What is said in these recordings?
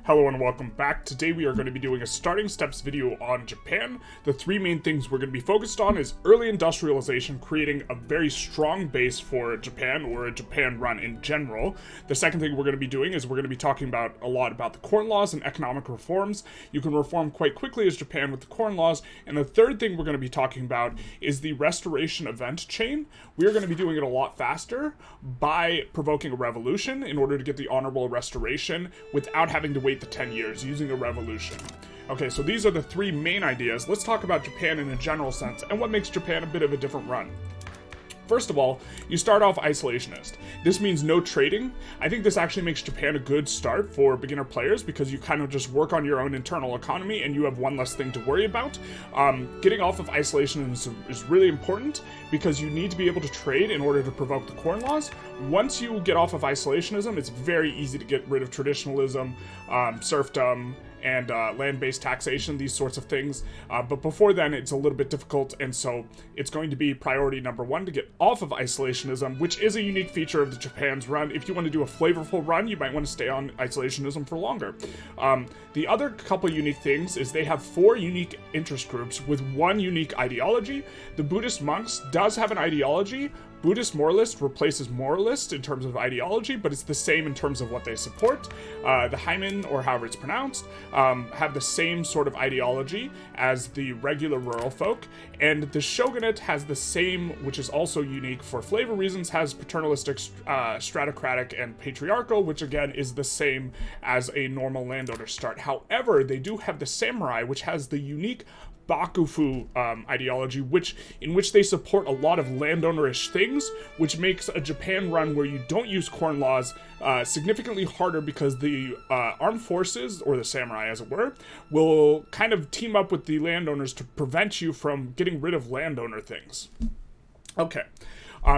Hello and welcome back. Today we are going to be doing a starting steps video on Japan. The three main things we're going to be focused on is early industrialization, creating a very strong base for Japan or a Japan run in general. The second thing we're going to be doing is we're going to be talking about a lot about the Corn Laws and economic reforms. You can reform quite quickly as Japan with the Corn Laws. And the third thing we're going to be talking about is the restoration event chain. We are going to be doing it a lot faster by provoking a revolution in order to get the honorable restoration without having to wait the 10 years using a revolution. Okay, so these are the three main ideas. Let's talk about Japan in a general sense and what makes Japan a bit of a different run. First of all, you start off isolationist. This means no trading. I think this actually makes Japan a good start for beginner players because you kind of just work on your own internal economy and you have one less thing to worry about. Getting off of isolation is really important because you need to be able to trade in order to provoke the Corn Laws. Once you get off of isolationism, it's very easy to get rid of traditionalism, serfdom, and land-based taxation, these sorts of things. But before then, it's a little bit difficult, and so it's going to be priority number one to get off of isolationism, which is a unique feature of the Japan's run. If you want to do a flavorful run, you might want to stay on isolationism for longer. The other couple unique things is they have 4 unique interest groups with one unique ideology. The Buddhist monks does have an ideology. Buddhist moralist replaces moralist in terms of ideology, but it's the same in terms of what they support. The Haimin, or however it's pronounced, have the same sort of ideology as the regular rural folk, and the Shogunate has the same, which is also unique for flavor reasons, has paternalistic, stratocratic, and patriarchal, which again is the same as a normal landowner start. However, they do have the samurai, which has the unique Bakufu ideology, in which they support a lot of landownerish things, which makes a Japan run where you don't use Corn Laws significantly harder because the armed forces, or the samurai as it were, will kind of team up with the landowners to prevent you from getting rid of landowner things. Okay,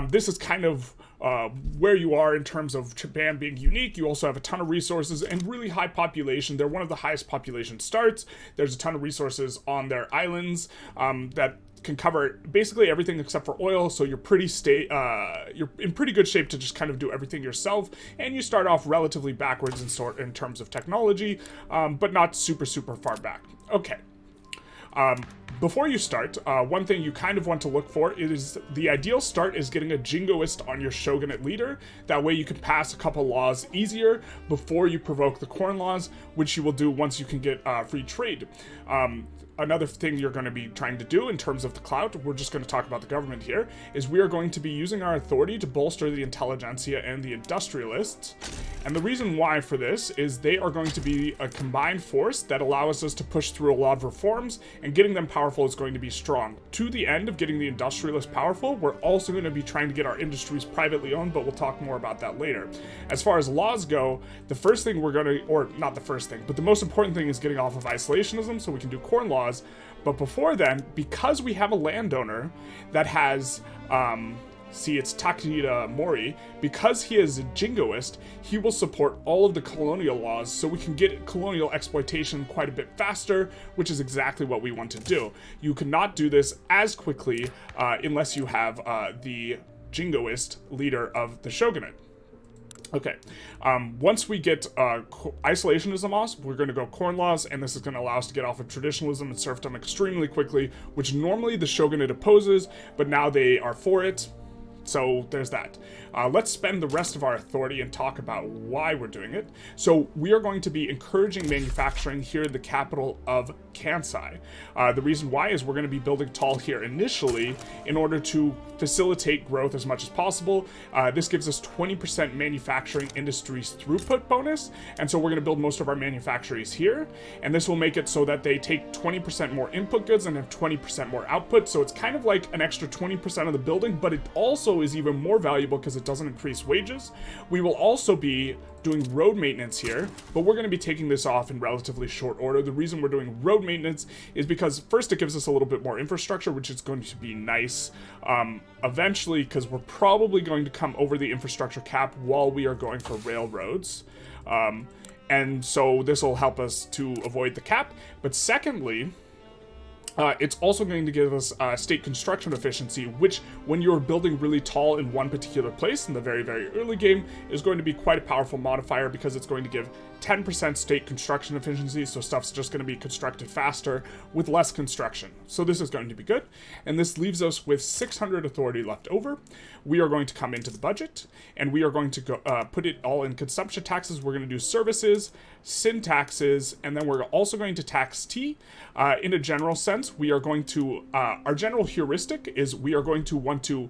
this is kind of where you are in terms of Japan being unique. You also have a ton of resources and really high population. They're one of the highest population starts. There's a ton of resources on their islands that can cover basically everything except for oil, so you're you're in pretty good shape to just kind of do everything yourself, and you start off relatively backwards in terms of technology, but not super far back. Okay. Before you start, one thing you kind of want to look for is the ideal start is getting a jingoist on your shogunate leader. That way you can pass a couple laws easier before you provoke the Corn Laws, which you will do once you can get free trade. Another thing you're going to be trying to do in terms of the clout, we're just going to talk about the government here, is we are going to be using our authority to bolster the Intelligentsia and the Industrialists. And the reason why for this is they are going to be a combined force that allows us to push through a lot of reforms, and getting them powerful is going to be strong. To the end of getting the Industrialists powerful, we're also going to be trying to get our industries privately owned, but we'll talk more about that later. As far as laws go, the first thing we're going to, or not the first thing, but the most important thing is getting off of isolationism so we can do Corn Laws. But before then, because we have a landowner that has, it's Takeda Mori, because he is a jingoist, he will support all of the colonial laws so we can get colonial exploitation quite a bit faster, which is exactly what we want to do. You cannot do this as quickly unless you have the jingoist leader of the shogunate. Okay, once we get isolationism off, we're going to go Corn Laws, and this is going to allow us to get off of traditionalism and serfdom extremely quickly, which normally the shogunate opposes, but now they are for it. So there's that. Let's spend the rest of our authority and talk about why we're doing it. So we are going to be encouraging manufacturing here in the capital of Kansai. The reason why is we're going to be building tall here initially in order to facilitate growth as much as possible. This gives us 20% manufacturing industries throughput bonus, and so we're going to build most of our manufactories here, and this will make it so that they take 20% more input goods and have 20% more output, so it's kind of like an extra 20% of the building, but it also is even more valuable because it doesn't increase wages. We will also be doing road maintenance here, but we're going to be taking this off in relatively short order. The reason we're doing road maintenance is because first it gives us a little bit more infrastructure, which is going to be nice eventually, because we're probably going to come over the infrastructure cap while we are going for railroads. And so this will help us to avoid the cap. But secondly, It's also going to give us state construction efficiency, which when you're building really tall in one particular place in the very, very early game is going to be quite a powerful modifier because it's going to give 10% state construction efficiency, so stuff's just going to be constructed faster with less construction. So this is going to be good, and this leaves us with 600 authority left over. We are going to come into the budget, and we are going to go, put it all in consumption taxes. We're going to do services, sin taxes, and then we're also going to tax tea. In a general sense, we are going to, our general heuristic is we are going to want to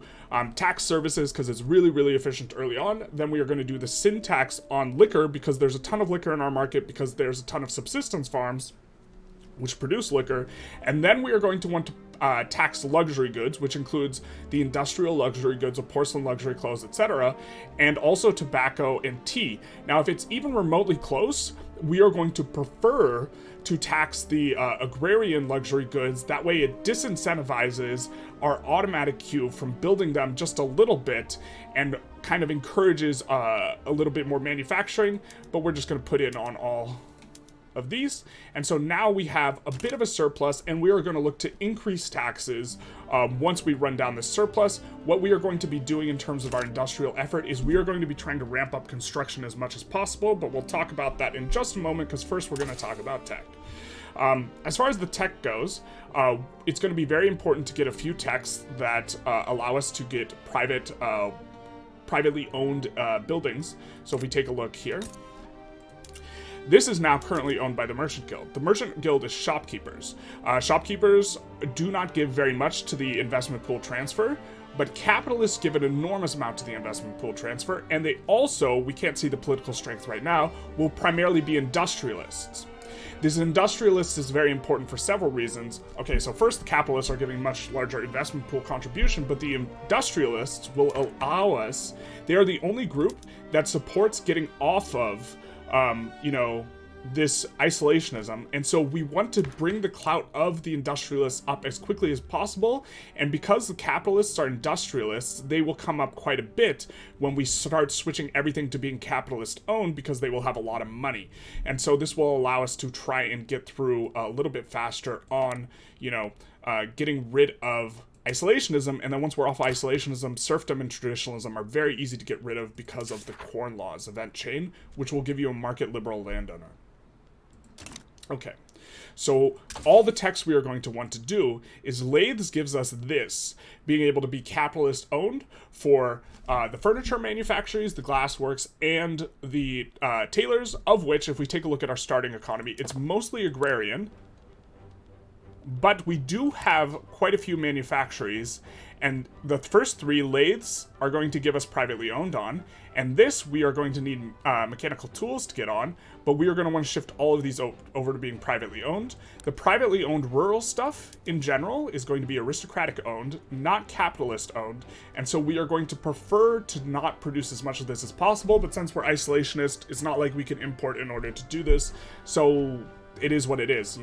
tax services because it's really, really efficient early on. Then we are going to do the sin tax on liquor because there's a ton of liquor in our market because there's a ton of subsistence farms which produce liquor. And then we are going to want to tax luxury goods, which includes the industrial luxury goods of porcelain, luxury clothes, etc., and also tobacco and tea. Now, if it's even remotely close, we are going to prefer to tax the agrarian luxury goods. That way it disincentivizes our automatic queue from building them just a little bit and kind of encourages a little bit more manufacturing, but we're just going to put in on all of these. And so now we have a bit of a surplus, and we are going to look to increase taxes once we run down this surplus. What we are going to be doing in terms of our industrial effort is we are going to be trying to ramp up construction as much as possible, but we'll talk about that in just a moment because first we're going to talk about tech. As far as the tech goes, it's going to be very important to get a few techs that allow us to get privately owned buildings. So if we take a look here, this is now currently owned by the Merchant Guild. The Merchant Guild is shopkeepers. Shopkeepers do not give very much to the investment pool transfer, but capitalists give an enormous amount to the investment pool transfer, and they also, we can't see the political strength right now, will primarily be industrialists. This industrialist is very important for several reasons. Okay, so first, the capitalists are giving much larger investment pool contribution, but the industrialists will allow us, they are the only group that supports getting off of this isolationism, and so we want to bring the clout of the industrialists up as quickly as possible, and because the capitalists are industrialists, they will come up quite a bit when we start switching everything to being capitalist owned because they will have a lot of money, and so this will allow us to try and get through a little bit faster on, getting rid of isolationism, and then once we're off isolationism, serfdom and traditionalism are very easy to get rid of because of the Corn Laws event chain, which will give you a market liberal landowner. Okay, so all the techs we are going to want to do is lathes gives us this, being able to be capitalist owned for the furniture manufacturers, the glassworks, and the tailors, of which, if we take a look at our starting economy, it's mostly agrarian. But we do have quite a few manufactories, and the first three lathes are going to give us privately owned on, and this we are going to need mechanical tools to get on, but we are going to want to shift all of these over to being privately owned. The privately owned rural stuff in general is going to be aristocratic owned, not capitalist owned, and so we are going to prefer to not produce as much of this as possible, but since we're isolationist, it's not like we can import in order to do this, so it is what it is,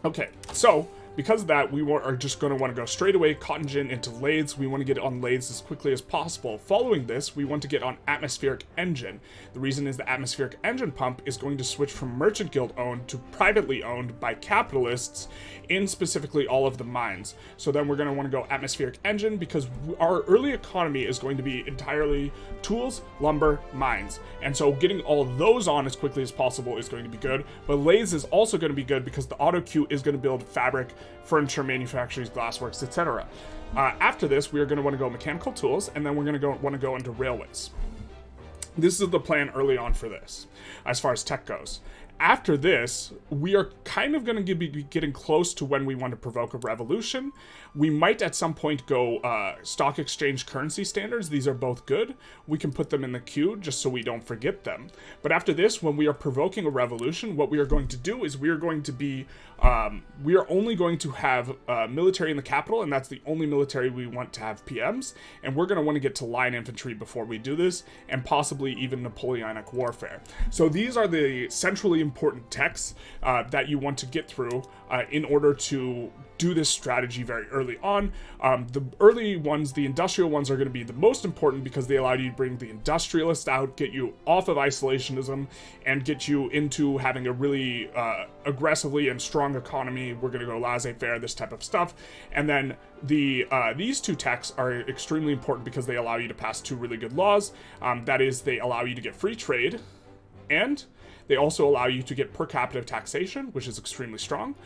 Okay, so because of that, we are just going to want to go straight away cotton gin into lathes. We want to get on lathes as quickly as possible. Following this, we want to get on atmospheric engine. The reason is the atmospheric engine pump is going to switch from merchant guild owned to privately owned by capitalists in specifically all of the mines. So then we're going to want to go atmospheric engine because our early economy is going to be entirely tools, lumber, mines. And so getting all of those on as quickly as possible is going to be good. But lathes is also going to be good because the auto queue is going to build fabric, furniture manufacturers, glassworks, etc. After this, we are going to want to go mechanical tools, and then we're going to want to go into railways. This is the plan early on for this, as far as tech goes. After this, we are kind of going to be getting close to when we want to provoke a revolution. We might at some point go stock exchange currency standards. These are both good. We can put them in the queue just so we don't forget them. But after this, when we are provoking a revolution, what we are going to do is we are going to be, we are only going to have military in the capital, and that's the only military we want to have PMs. And we're going to want to get to line infantry before we do this, and possibly even Napoleonic warfare. So these are the centrally important techs that you want to get through in order to do this strategy very early on. The early ones, the industrial ones, are going to be the most important because they allow you to bring the industrialist out, get you off of isolationism, and get you into having a really aggressively and strong economy. We're going to go laissez-faire, this type of stuff. And then these two techs are extremely important because they allow you to pass two really good laws. That is, they allow you to get free trade, and they also allow you to get per capita taxation, which is extremely strong.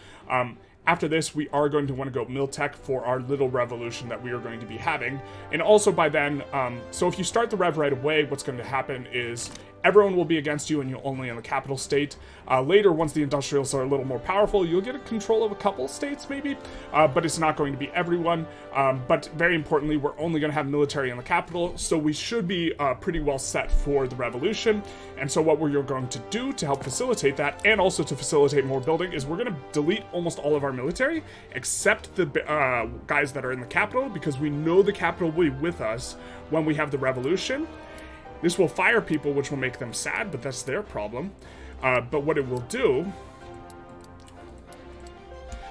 After this, we are going to want to go Miltech for our little revolution that we are going to be having. And also by then, so if you start the rev right away, what's going to happen is everyone will be against you and you're only in the capital state. Later, once the industrialists are a little more powerful, you'll get a control of a couple states maybe, but it's not going to be everyone. But very importantly, we're only going to have military in the capital, so we should be pretty well set for the revolution. And so what we're going to do to help facilitate that, and also to facilitate more building, is we're going to delete almost all of our military, except the guys that are in the capital, because we know the capital will be with us when we have the revolution. This will fire people, which will make them sad, but that's their problem. But what it will do...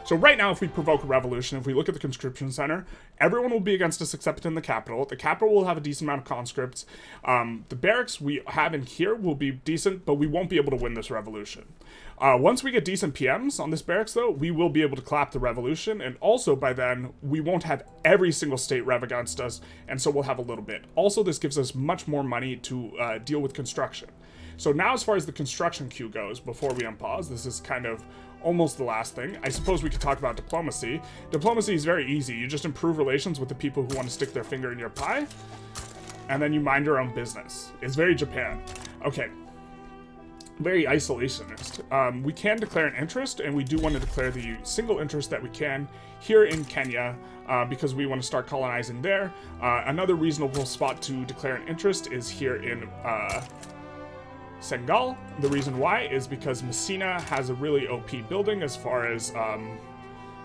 So right now, if we provoke a revolution, if we look at the conscription center, everyone will be against us except in the capital. The capital will have a decent amount of conscripts. The barracks we have in here will be decent, but we won't be able to win this revolution. Once we get decent PMs on this barracks, though, we will be able to clap the revolution, and also by then, we won't have every single state rev against us, and so we'll have a little bit. Also, this gives us much more money to deal with construction. So now, as far as the construction queue goes, before we unpause, this is kind of almost the last thing. I suppose we could talk about diplomacy. Diplomacy is very easy. You just improve relations with the people who want to stick their finger in your pie, and then you mind your own business. It's very Japan. Okay. Very isolationist. We can declare an interest, and we do want to declare the single interest that we can here in Kenya, because we want to start colonizing there. Another reasonable spot to declare an interest is here in Senegal. The reason why is because Messina has a really OP building as far as...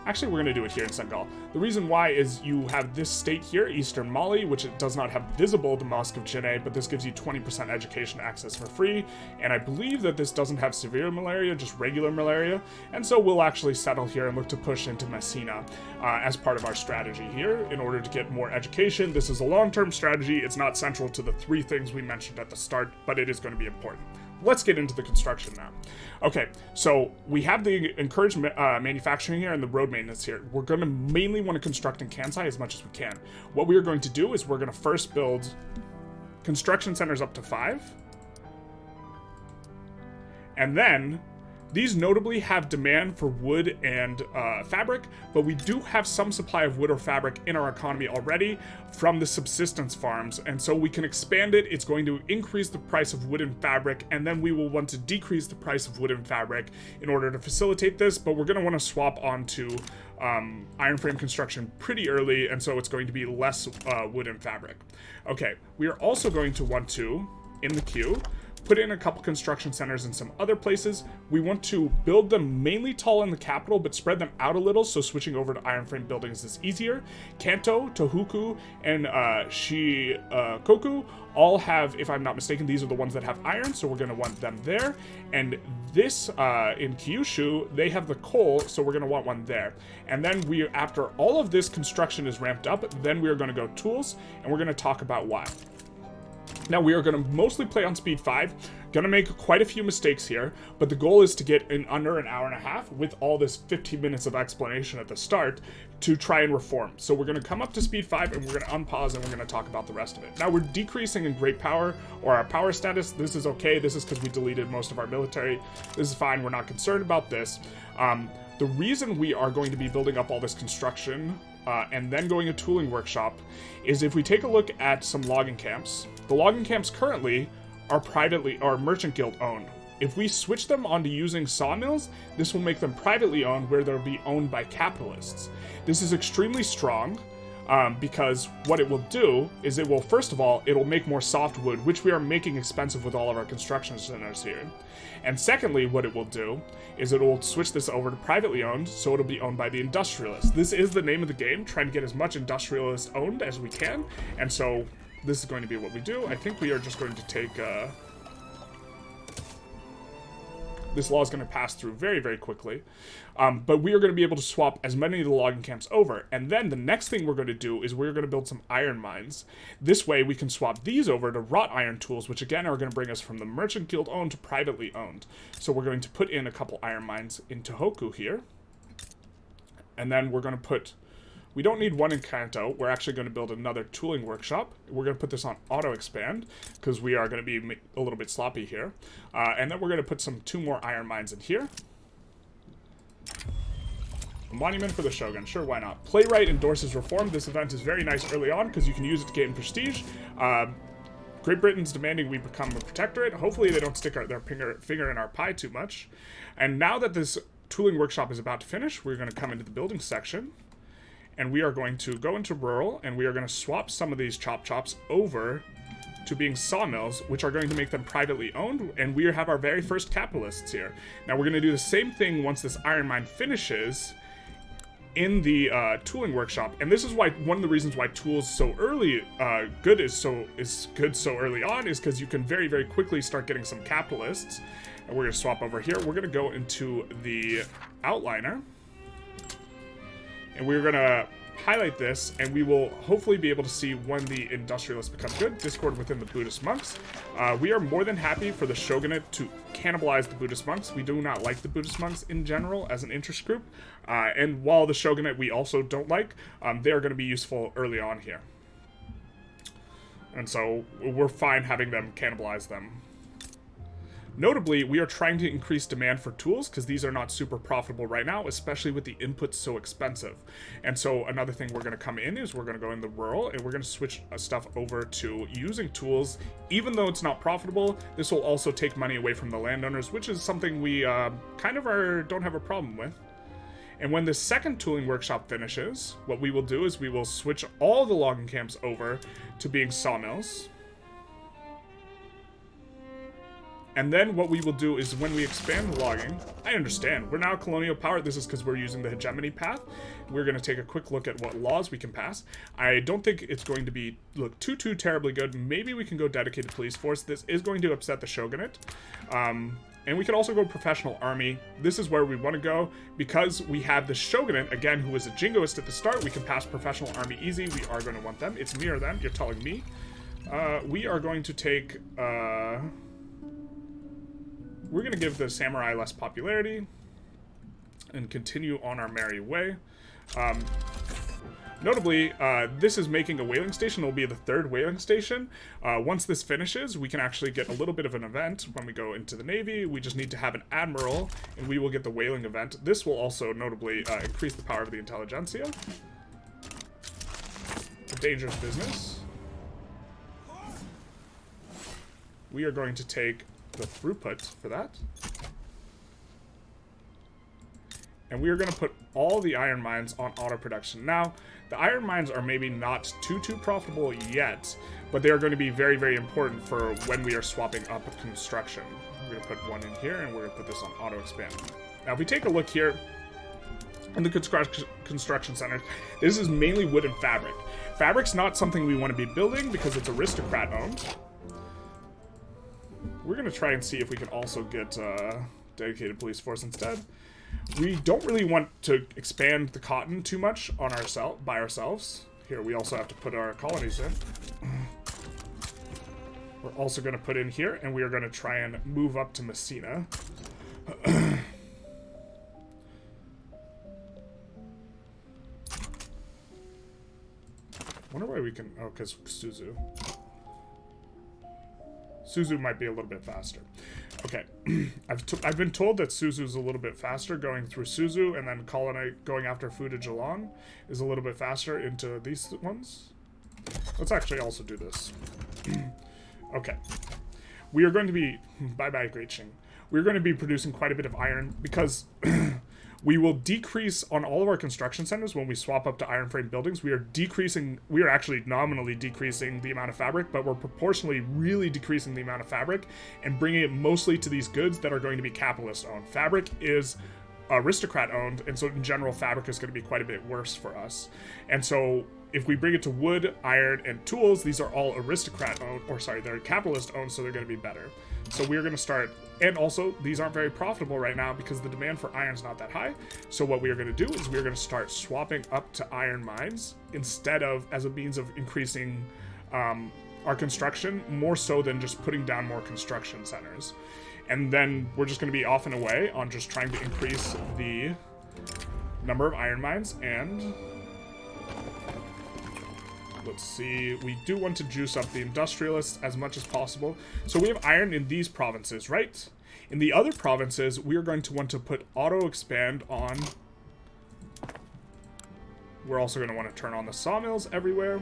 Actually, we're going to do it here in Senegal. The reason why is you have this state here, Eastern Mali, which it does not have visible the Mosque of Quinine, but this gives you 20% education access for free. And I believe that this doesn't have severe malaria, just regular malaria. And so we'll actually settle here and look to push into Messina as part of our strategy here in order to get more education. This is a long-term strategy. It's not central to the 3 things we mentioned at the start, but it is going to be important. Let's get into the construction now. Okay, so we have the encouraged manufacturing here and the road maintenance here. We're going to mainly want to construct in Kansai as much as we can. What we are going to do is we're going to first build construction centers up to 5. And then these notably have demand for wood and fabric, but we do have some supply of wood or fabric in our economy already from the subsistence farms, and so we can expand it. It's going to increase the price of wood and fabric, and then we will want to decrease the price of wood and fabric in order to facilitate this, but we're going to want to swap onto iron frame construction pretty early, and so it's going to be less wood and fabric. Okay, we are also going to want to, in the queue, put in a couple construction centers in some other places. We want to build them mainly tall in the capital, but spread them out a little, so switching over to iron frame buildings is easier. Kanto, Tohoku, and Shikoku all have, if I'm not mistaken, these are the ones that have iron, so we're going to want them there. And this, in Kyushu, they have the coal, so we're going to want one there. And then after all of this construction is ramped up, then we are going to go tools, and we're going to talk about why. Now, we are going to mostly play on speed 5, going to make quite a few mistakes here, but the goal is to get in under an hour and a half with all this 15 minutes of explanation at the start to try and reform. So we're going to come up to speed 5, and we're going to unpause, and we're going to talk about the rest of it. Now, we're decreasing in great power, or our power status. This is okay. This is because we deleted most of our military. This is fine. We're not concerned about this. The reason we are going to be building up all this construction and then going a tooling workshop is if we take a look at some logging camps. The logging camps currently are merchant guild owned. If we switch them onto using sawmills, this will make them privately owned, where they'll be owned by capitalists. This is extremely strong because what it will do is it will, first of all, it'll make more softwood, which we are making expensive with all of our construction centers here. And secondly, what it will do is it will switch this over to privately owned, so it'll be owned by the Industrialists. This is the name of the game, trying to get as much Industrialist owned as we can, and so this is going to be what we do. I think we are just going to take... This law is going to pass through very, very quickly. But we are going to be able to swap as many of the logging camps over. And then the next thing we're going to do is we're going to build some iron mines. This way we can swap these over to wrought iron tools, which again are going to bring us from the merchant guild owned to privately owned. So we're going to put in a couple iron mines in Tohoku here. And then we're going to put We don't need one in Kanto. We're actually going to build another tooling workshop. We're going to put this on auto expand because we are going to be a little bit sloppy here. And then we're going to put 2 more iron mines in here. A monument for the Shogun. Sure, why not? Playwright endorses reform. This event is very nice early on because you can use it to gain prestige. Great Britain's demanding we become a protectorate. Hopefully they don't stick their finger in our pie too much. And now that this tooling workshop is about to finish, we're going to come into the building section. And we are going to go into rural, and we are going to swap some of these chops over to being sawmills, which are going to make them privately owned, and we have our very first capitalists here. Now we're going to do the same thing once this iron mine finishes in the tooling workshop, and this is why one of the reasons why tools so early is good so early on is because you can very quickly start getting some capitalists. And we're going to swap over here. We're going to go into the outliner. And we're going to highlight this, and we will hopefully be able to see when the industrialists become good. Discord within the Buddhist monks. We are more than happy for the Shogunate to cannibalize the Buddhist monks. We do not like the Buddhist monks in general as an interest group. And while the Shogunate we also don't like, they are going to be useful early on here. And so we're fine having them cannibalize them. Notably, we are trying to increase demand for tools because these are not super profitable right now, especially with the inputs so expensive. And so another thing we're going to come in is we're going to go in the rural and we're going to switch stuff over to using tools. Even though it's not profitable, this will also take money away from the landowners, which is something we don't have a problem with. And when the second tooling workshop finishes, what we will do is we will switch all the logging camps over to being sawmills. And then what we will do is when we expand logging, I understand, we're now a colonial power. This is because we're using the hegemony path. We're going to take a quick look at what laws we can pass. I don't think it's going to look too terribly good. Maybe we can go dedicated police force. This is going to upset the Shogunate. And we can also go professional army. This is where we want to go because we have the Shogunate, again, who was a jingoist at the start. We can pass professional army easy. We are going to want them. It's me or them. You're telling me. We are going to take... We're going to give the samurai less popularity and continue on our merry way. Notably, this is making a whaling station. It will be the 3rd whaling station. Once this finishes, we can actually get a little bit of an event when we go into the Navy. We just need to have an admiral, and we will get the whaling event. This will also notably increase the power of the Intelligentsia. A dangerous business. We are going to take the throughput for that. And we are going to put all the iron mines on auto production. Now, the iron mines are maybe not too profitable yet, but they are going to be very important for when we are swapping up with construction. We're going to put one in here, and we're going to put this on auto expand. Now, if we take a look here in the construction center, this is mainly wood and fabric. Fabric's not something we want to be building because it's aristocrat owned. We're going to try and see if we can also get dedicated police force instead. We don't really want to expand the cotton too much on by ourselves. Here, we also have to put our colonies in. We're also going to put in here, and we are going to try and move up to Messina. Wonder why we can... Oh, because Suzu. Suzu might be a little bit faster. Okay, I've been told that Suzu's a little bit faster going through Suzu, and then going after Fuda Geelong is a little bit faster into these ones. Let's actually also do this. Okay. We are going to be... Bye-bye, Great Qing. We're going to be producing quite a bit of iron because... We will decrease on all of our construction centers when we swap up to iron frame buildings. We are actually nominally decreasing the amount of fabric, but we're proportionally really decreasing the amount of fabric and bringing it mostly to these goods that are going to be capitalist owned. Fabric is aristocrat owned, and so in general, fabric is going to be quite a bit worse for us. And so if we bring it to wood, iron, and tools, these are all aristocrat owned, they're capitalist owned, so they're going to be better. So we're going to start, and also these aren't very profitable right now because the demand for iron is not that high. So what we are going to do is we're going to start swapping up to iron mines instead of as a means of increasing our construction, more so than just putting down more construction centers. And then we're just going to be off and away on just trying to increase the number of iron mines and Let's see. We do want to juice up the Industrialists as much as possible. So we have iron in these provinces, right? In the other provinces, we are going to want to put auto expand on. We're also going to want to turn on the sawmills everywhere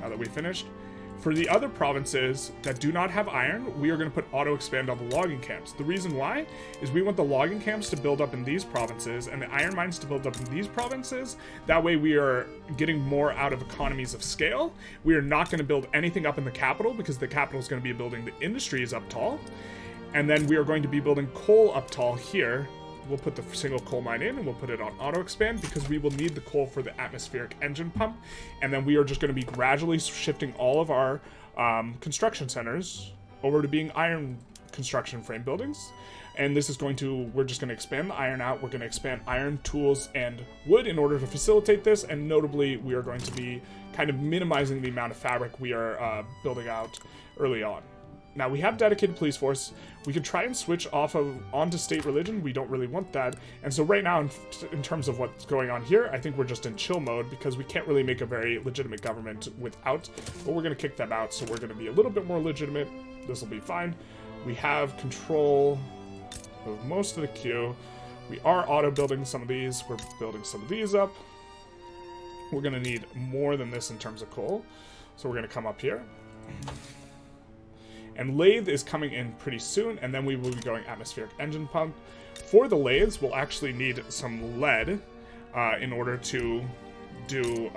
now that we finished. For the other provinces that do not have iron, we are going to put auto expand on the logging camps. The reason why is we want the logging camps to build up in these provinces and the iron mines to build up in these provinces. That way we are getting more out of economies of scale. We are not going to build anything up in the capital because the capital is going to be building the industries up tall. And then we are going to be building coal up tall here. We'll put the single coal mine in and we'll put it on auto expand because we will need the coal for the atmospheric engine pump. And then we are just going to be gradually shifting all of our construction centers over to being iron construction frame buildings. And this is going to, we're just going to expand the iron out. We're going to expand iron, tools, and wood in order to facilitate this. And notably, we are going to be kind of minimizing the amount of fabric we are building out early on. Now, we have dedicated police force. We could try and switch off of onto state religion. We don't really want that. And so right now, in terms of what's going on here, I think we're just in chill mode because we can't really make a very legitimate government without, but we're going to kick them out. So we're going to be a little bit more legitimate. This will be fine. We have control of most of the queue. We are auto building some of these. We're building some of these up. We're going to need more than this in terms of coal. So we're going to come up here. And lathe is coming in pretty soon, and then we will be going atmospheric engine pump. For the lathes, we'll actually need some lead in order to do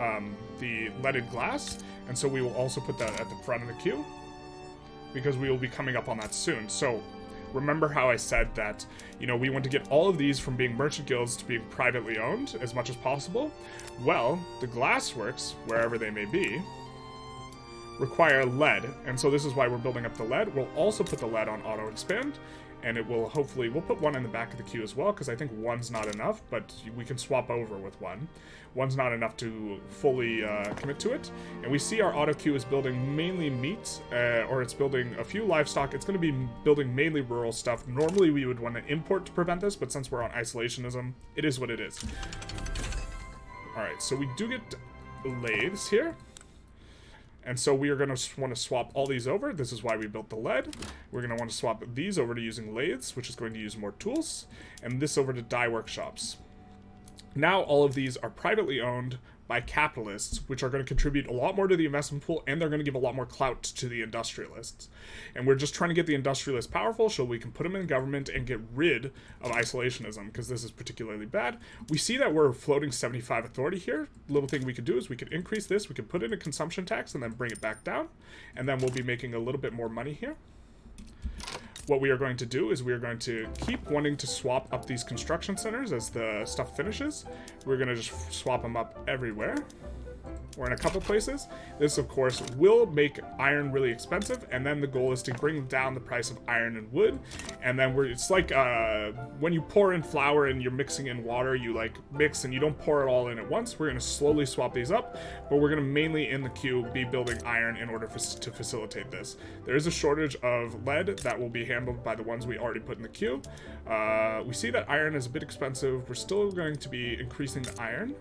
the leaded glass. And so we will also put that at the front of the queue because we will be coming up on that soon. So remember how I said that, you know, we want to get all of these from being merchant guilds to being privately owned as much as possible? Well, the glassworks, wherever they may be, require lead, and so this is why we're building up the lead. We'll also put the lead on auto expand, and it will hopefully, we'll put one in the back of the queue as well, because I think one's not enough, but we can swap over with one. One's not enough to fully commit to it. And we see our auto queue is building mainly meat, or it's building a few livestock. It's going to be building mainly rural stuff. Normally we would want to import to prevent this, but since we're on isolationism, it is what it is. Alright, so we do get lathes here. And so we are going to want to swap all these over. This is why we built the lead. We're going to want to swap these over to using lathes, which is going to use more tools, and this over to dye workshops. Now all of these are privately owned by capitalists, which are going to contribute a lot more to the investment pool, and they're going to give a lot more clout to the industrialists. And we're just trying to get the industrialists powerful so we can put them in government and get rid of isolationism, because this is particularly bad. We see that we're floating 75 authority here. Little thing we could do is we could increase this, we could put in a consumption tax and then bring it back down, and then we'll be making a little bit more money here. What we are going to do is we are going to keep wanting to swap up these construction centers as the stuff finishes. We're going to just swap them up everywhere, or in a couple places. This, of course, will make iron really expensive, and then the goal is to bring down the price of iron and wood. And then it's like when you pour in flour and you're mixing in water, you like mix and you don't pour it all in at once. We're going to slowly swap these up, but we're going to mainly in the queue be building iron in order to facilitate this. There is a shortage of lead that will be handled by the ones we already put in the queue. We see that iron is a bit expensive. We're still going to be increasing the iron.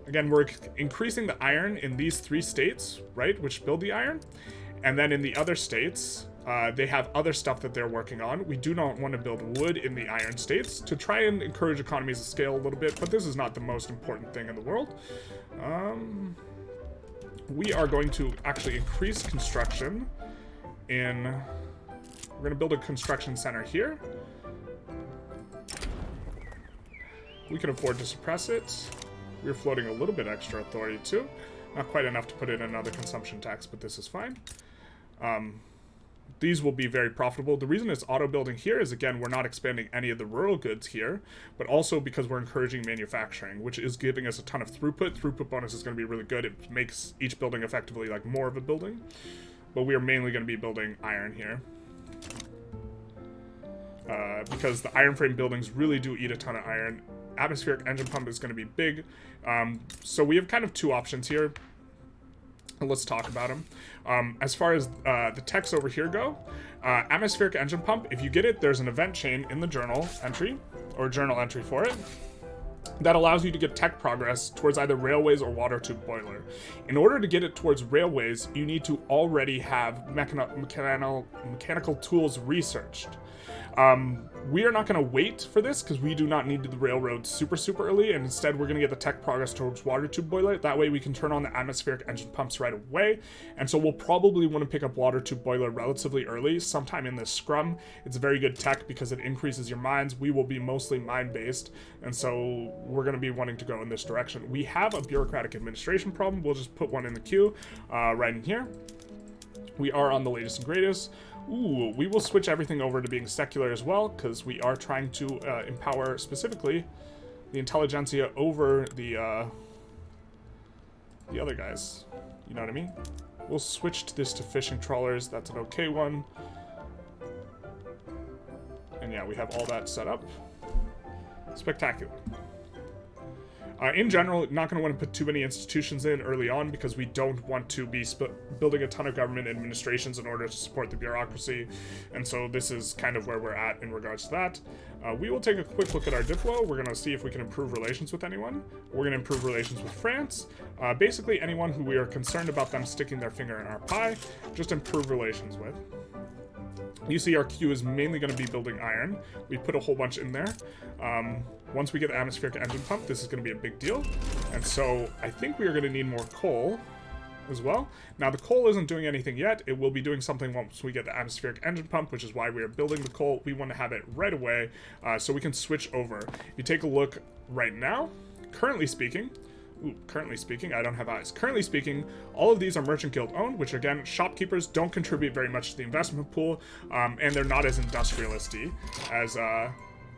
Again, we're increasing the iron in these 3 states, right, which build the iron. And then in the other states, they have other stuff that they're working on. We do not want to build wood in the iron states to try and encourage economies of scale a little bit, but this is not the most important thing in the world. We are going to actually increase construction in... We're going to build a construction center here. We can afford to suppress it. We're floating a little bit extra authority too. Not quite enough to put in another consumption tax, but this is fine. These will be very profitable. The reason it's auto building here is, again, we're not expanding any of the rural goods here, but also because we're encouraging manufacturing, which is giving us a ton of throughput. Throughput bonus is going to be really good. It makes each building effectively like more of a building, but we are mainly going to be building iron here. Because the iron frame buildings really do eat a ton of iron. Atmospheric engine pump is going to be big. So we have kind of 2 options here. Let's talk about them. As far as the techs over here go, atmospheric engine pump, if you get it, there's an event chain in the journal entry, or journal entry for it. that allows you to get tech progress towards either railways or water tube boiler. In order to get it towards railways, you need to already have mechanical tools researched. We are not going to wait for this because we do not need the railroad super early, and instead we're going to get the tech progress towards water tube boiler. That way we can turn on the atmospheric engine pumps right away, and so we'll probably want to pick up water tube boiler relatively early, sometime in this scrum. It's very good tech because it increases your mines. We will be mostly mine based, and so we're going to be wanting to go in this direction. We have a bureaucratic administration problem. We'll just put one in the queue right in here. We are on the latest and greatest. Ooh, we will switch everything over to being secular as well, because we are trying to empower specifically the Intelligentsia over the other guys. You know what I mean? We'll switch this to fishing trawlers. That's an okay one. And yeah, we have all that set up. Spectacular. In general, not going to want to put too many institutions in early on because we don't want to be building a ton of government administrations in order to support the bureaucracy. And so this is kind of where we're at in regards to that. We will take a quick look at our Diplo. We're going to see if we can improve relations with anyone. We're going to improve relations with France. Basically anyone who we are concerned about them sticking their finger in our pie, just improve relations with. You see our queue is mainly going to be building iron. We put a whole bunch in there. Once we get the atmospheric engine pump, this is going to be a big deal. And so I think we are going to need more coal as well. Now the coal isn't doing anything yet. It will be doing something once we get the atmospheric engine pump, which is why we are building the coal. We want to have it right away so we can switch over. If you take a look right now, currently speaking, I don't have eyes. Currently speaking, all of these are Merchant Guild owned, which again, shopkeepers don't contribute very much to the investment pool, and they're not as industrialist-y as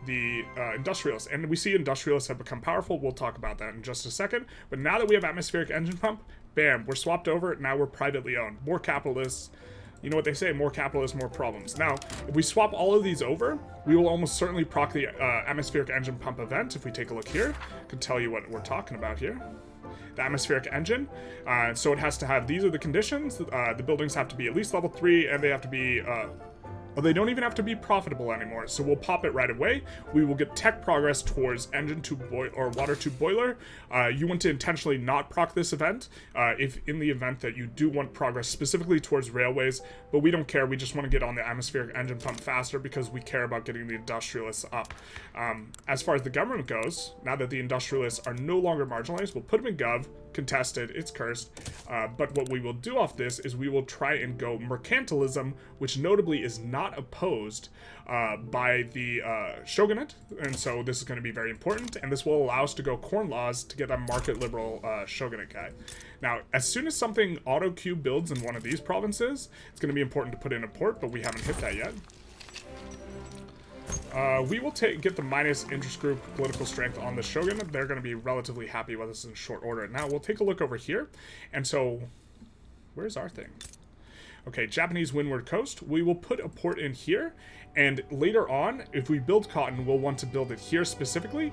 the Industrialists. And we see Industrialists have become powerful. We'll talk about that in just a second. But now that we have atmospheric engine pump, bam, we're swapped over. Now we're privately owned. More capitalists. You know what they say, more capitalists, more problems. Now, if we swap all of these over, we will almost certainly proc the atmospheric engine pump event. If we take a look here, I can tell you what we're talking about here. The atmospheric engine. So it has to have, these are the conditions. The buildings have to be at least level 3, and they have to be, well, they don't even have to be profitable anymore. So we'll pop it right away. We will get tech progress towards engine tube or water tube boiler. You want to intentionally not proc this event if in the event that you do want progress specifically towards railways, but we don't care. We just want to get on the atmospheric engine pump faster because we care about getting the industrialists up. As far as the government goes, now that the industrialists are no longer marginalized, we'll put them in gov. Contested, it's cursed, but what we will do off this is we will try and go mercantilism, which notably is not opposed by the shogunate, and so this is going to be very important, and this will allow us to go corn laws to get a market liberal shogunate guy. Now, as soon as something auto queue builds in one of these provinces, it's going to be important to put in a port, but we haven't hit that yet. We will get the minus interest group political strength on the Shogun. They're going to be relatively happy with us in short order. Now, we'll take a look over here. And so, where's our thing? Okay, Japanese Windward Coast. We will put a port in here. And later on, if we build cotton, we'll want to build it here specifically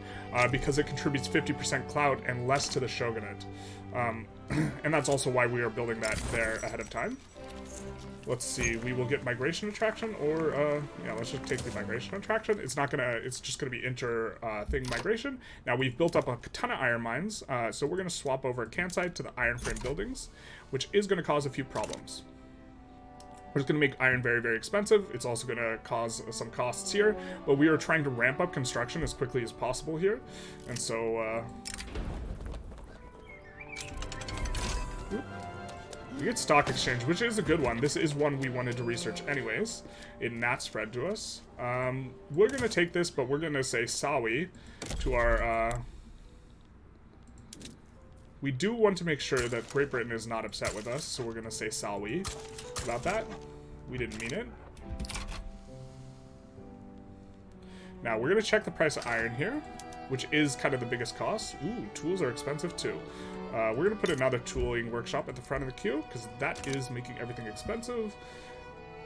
because it contributes 50% clout and less to the Shogunate. And that's also why we are building that there ahead of time. Let's see, we will get migration attraction, or, yeah, let's just take the migration attraction. It's not gonna, it's just gonna be thing migration. Now, we've built up a ton of iron mines, so we're gonna swap over Kansai to the iron frame buildings, which is gonna cause a few problems. We're just gonna make iron very, very expensive. It's also gonna cause some costs here, but we are trying to ramp up construction as quickly as possible here, and so, we get stock exchange, which is a good one. This is one we wanted to research anyways. It not spread to us. We're going to take this, but we're going to say Sawi to our... We do want to make sure that Great Britain is not upset with us, so we're going to say Sawi about that. We didn't mean it. Now, we're going to check the price of iron here, which is kind of the biggest cost. Ooh, tools are expensive too. We're going to put another tooling workshop at the front of the queue, because that is making everything expensive.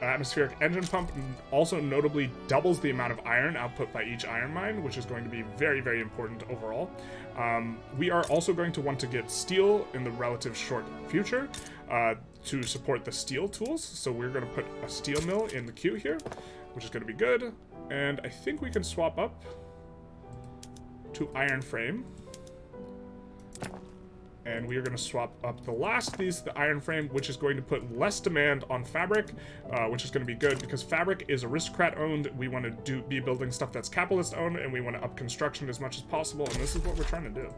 Atmospheric engine pump also notably doubles the amount of iron output by each iron mine, which is going to be very, very important overall. We are also going to want to get steel in the relative short future to support the steel tools. So we're going to put a steel mill in the queue here, which is going to be good. And I think we can swap up to iron frame. And we are going to swap up the last of these to the iron frame, which is going to put less demand on fabric, which is going to be good because fabric is aristocrat owned. We want to be building stuff that's capitalist owned, and we want to up construction as much as possible, and this is what we're trying to do.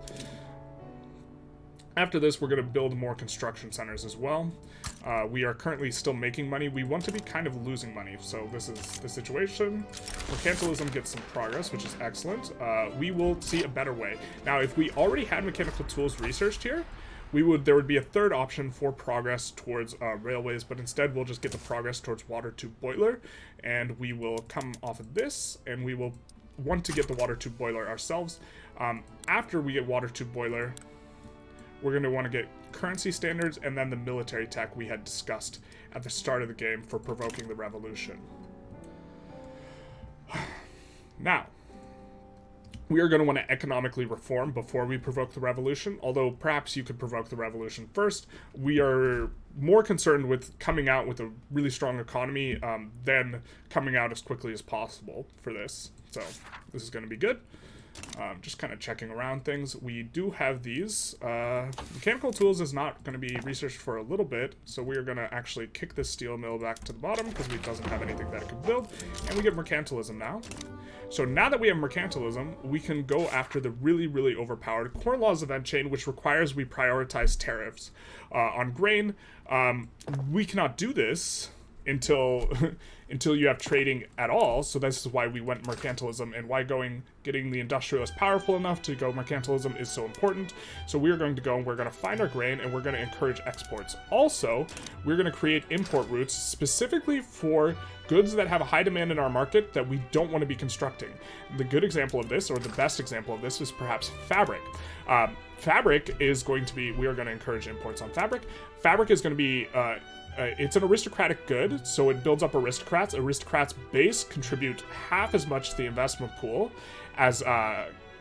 After this, we're going to build more construction centers as well. We are currently still making money. We want to be kind of losing money, so this is the situation. Mercantilism gets some progress, which is excellent. We will see a better way. Now, if we already had mechanical tools researched here, there would be a third option for progress towards railways, but instead we'll just get the progress towards water tube boiler, and we will come off of this, and we will want to get the water tube boiler ourselves. After we get water tube boiler, we're going to want to get currency standards and then the military tech we had discussed at the start of the game for provoking the revolution. Now, we are going to want to economically reform before we provoke the revolution, although perhaps you could provoke the revolution first. We are more concerned with coming out with a really strong economy than coming out as quickly as possible for this. So this is going to be good. Just kind of checking around things. We do have these. Mechanical tools is not going to be researched for a little bit, so we are going to actually kick this steel mill back to the bottom because it doesn't have anything that it could build, and we get mercantilism now. So now that we have mercantilism, we can go after the really, really overpowered corn laws event chain, which requires we prioritize tariffs on grain. We cannot do this until you have trading at all, so this is why we went mercantilism and why getting the industrialists powerful enough to go mercantilism is so important. So we're going to go and we're going to find our grain and we're going to encourage exports. Also, we're going to create import routes specifically for goods that have a high demand in our market that we don't want to be constructing. The good example of this, or the best example of this, is perhaps fabric. Fabric is going to be, we are going to encourage imports on fabric. Fabric is going to be it's an aristocratic good, so it builds up aristocrats. Aristocrats base contribute half as much to the investment pool as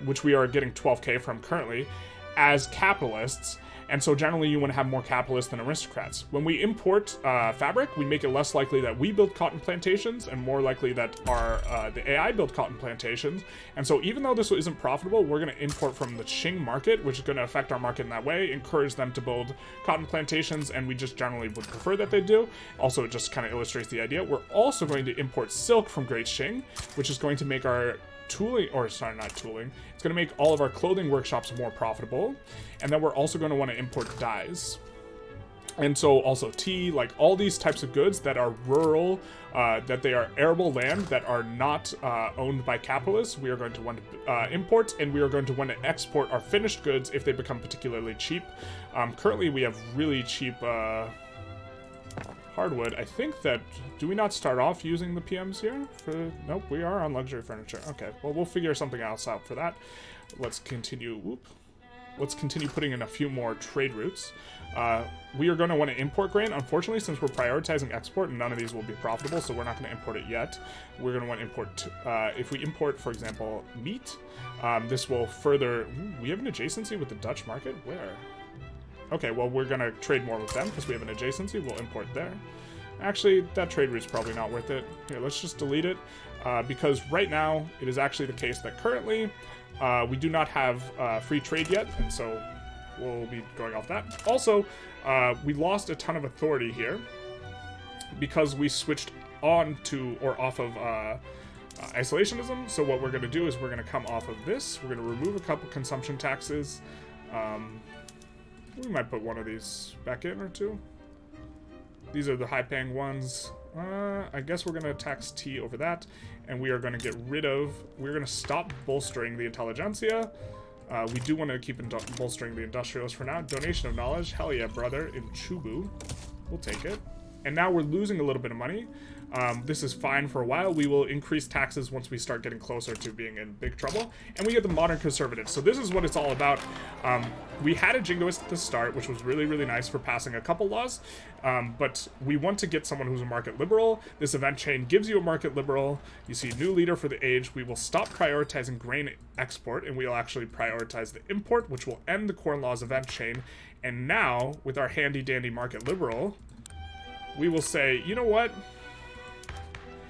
which we are getting 12k from currently, as capitalists. And so generally you want to have more capitalists than aristocrats. When we import fabric, we make it less likely that we build cotton plantations and more likely that the AI build cotton plantations. And so even though this isn't profitable, we're going to import from the Qing market, which is going to affect our market in that way, encourage them to build cotton plantations, and we just generally would prefer that they do. Also, it just kind of illustrates the idea. We're also going to import silk from Great Qing, which is going to make our tooling, or sorry, not tooling, it's going to make all of our clothing workshops more profitable. And then we're also going to want to import dyes. And so also tea, like all these types of goods that are rural, that they are arable land, that are not owned by capitalists, we are going to want to import, and we are going to want to export our finished goods if they become particularly cheap. Currently we have really cheap hardwood. I think that, do we not start off using the PMs here? Nope, we are on luxury furniture. Okay, well, we'll figure something else out for that. Let's continue, let's continue putting in a few more trade routes. We are going to want to import grain. Unfortunately, since we're prioritizing export, none of these will be profitable, so we're not going to import it yet. We're going to want to import, if we import, for example, meat, this will further, we have an adjacency with the Dutch market? Where? Okay, well, we're going to trade more with them because we have an adjacency. We'll import there. Actually, that trade route's probably not worth it. Here, let's just delete it because right now it is actually the case that currently we do not have free trade yet, and so we'll be going off that. Also, we lost a ton of authority here because we switched on to or off of isolationism. So what we're going to do is we're going to come off of this. We're going to remove a couple consumption taxes. We might put one of these back in or two. These are the high-paying ones. I guess we're going to tax tea over that, and we are going to get rid of... We're going to stop bolstering the Intelligentsia. We do want to keep bolstering the Industrialists for now. Donation of knowledge. Hell yeah, brother. In Chubu. We'll take it. And now we're losing a little bit of money. This is fine for a while. We will increase taxes once we start getting closer to being in big trouble. And we get the modern conservatives. So this is what it's all about. We had a jingoist at the start, which was really, really nice for passing a couple laws. But we want to get someone who's a market liberal. This event chain gives you a market liberal. You see new leader for the age. We will stop prioritizing grain export, and we'll actually prioritize the import, which will end the corn laws event chain. And now, with our handy dandy market liberal, we will say, you know what?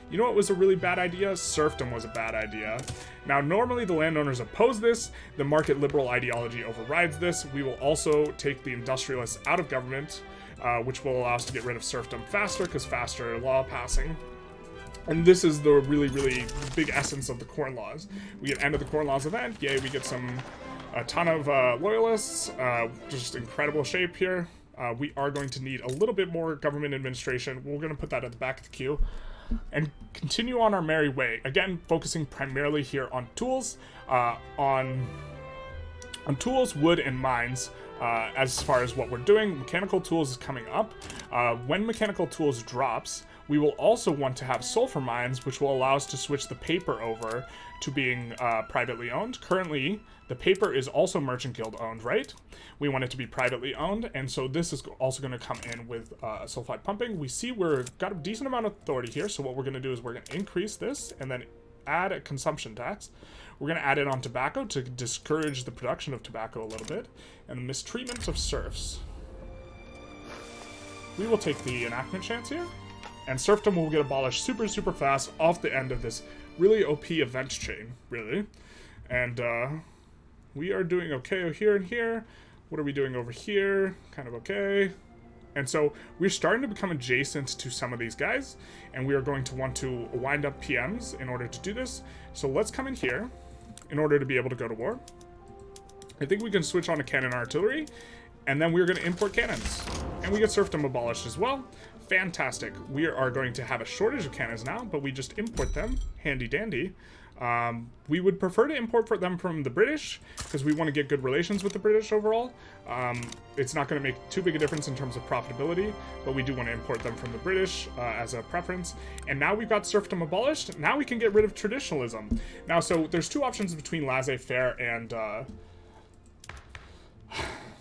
You know what was a really bad idea? Serfdom was a bad idea. Now, normally the landowners oppose this. The market liberal ideology overrides this. We will also take the industrialists out of government, which will allow us to get rid of serfdom faster, because faster law passing. And this is the really, really big essence of the Corn Laws. We get end of the Corn Laws event. Yay, we get a ton of loyalists. Just incredible shape here. We are going to need a little bit more government administration. We're going to put that at the back of the queue and continue on our merry way. Again, focusing primarily here on tools, on tools, wood, and mines. As far as what we're doing, mechanical tools is coming up. When mechanical tools drops, we will also want to have sulfur mines, which will allow us to switch the paper over to being privately owned. Currently, the paper is also Merchant Guild owned, right? We want it to be privately owned, and so this is also going to come in with sulfide pumping. We see we've got a decent amount of authority here, so what we're going to do is we're going to increase this and then add a consumption tax. We're going to add it on tobacco to discourage the production of tobacco a little bit, and the mistreatment of serfs. We will take the enactment chance here, and serfdom will get abolished super, super fast off the end of this really OP event chain, really. And we are doing okay here and here. What are we doing over here? Kind of okay. And so we're starting to become adjacent to some of these guys, and we are going to want to wind up PMs in order to do this. So let's come in here in order to be able to go to war. I think we can switch on to cannon artillery, and then we're going to import cannons. And we get serfdom abolished as well. Fantastic. We are going to have a shortage of cannons now, but we just import them. Handy dandy. We would prefer to import them from the British, because we want to get good relations with the British overall. It's not going to make too big a difference in terms of profitability, but we do want to import them from the British as a preference. And now we've got serfdom abolished. Now we can get rid of traditionalism. Now, so there's two options between laissez-faire and...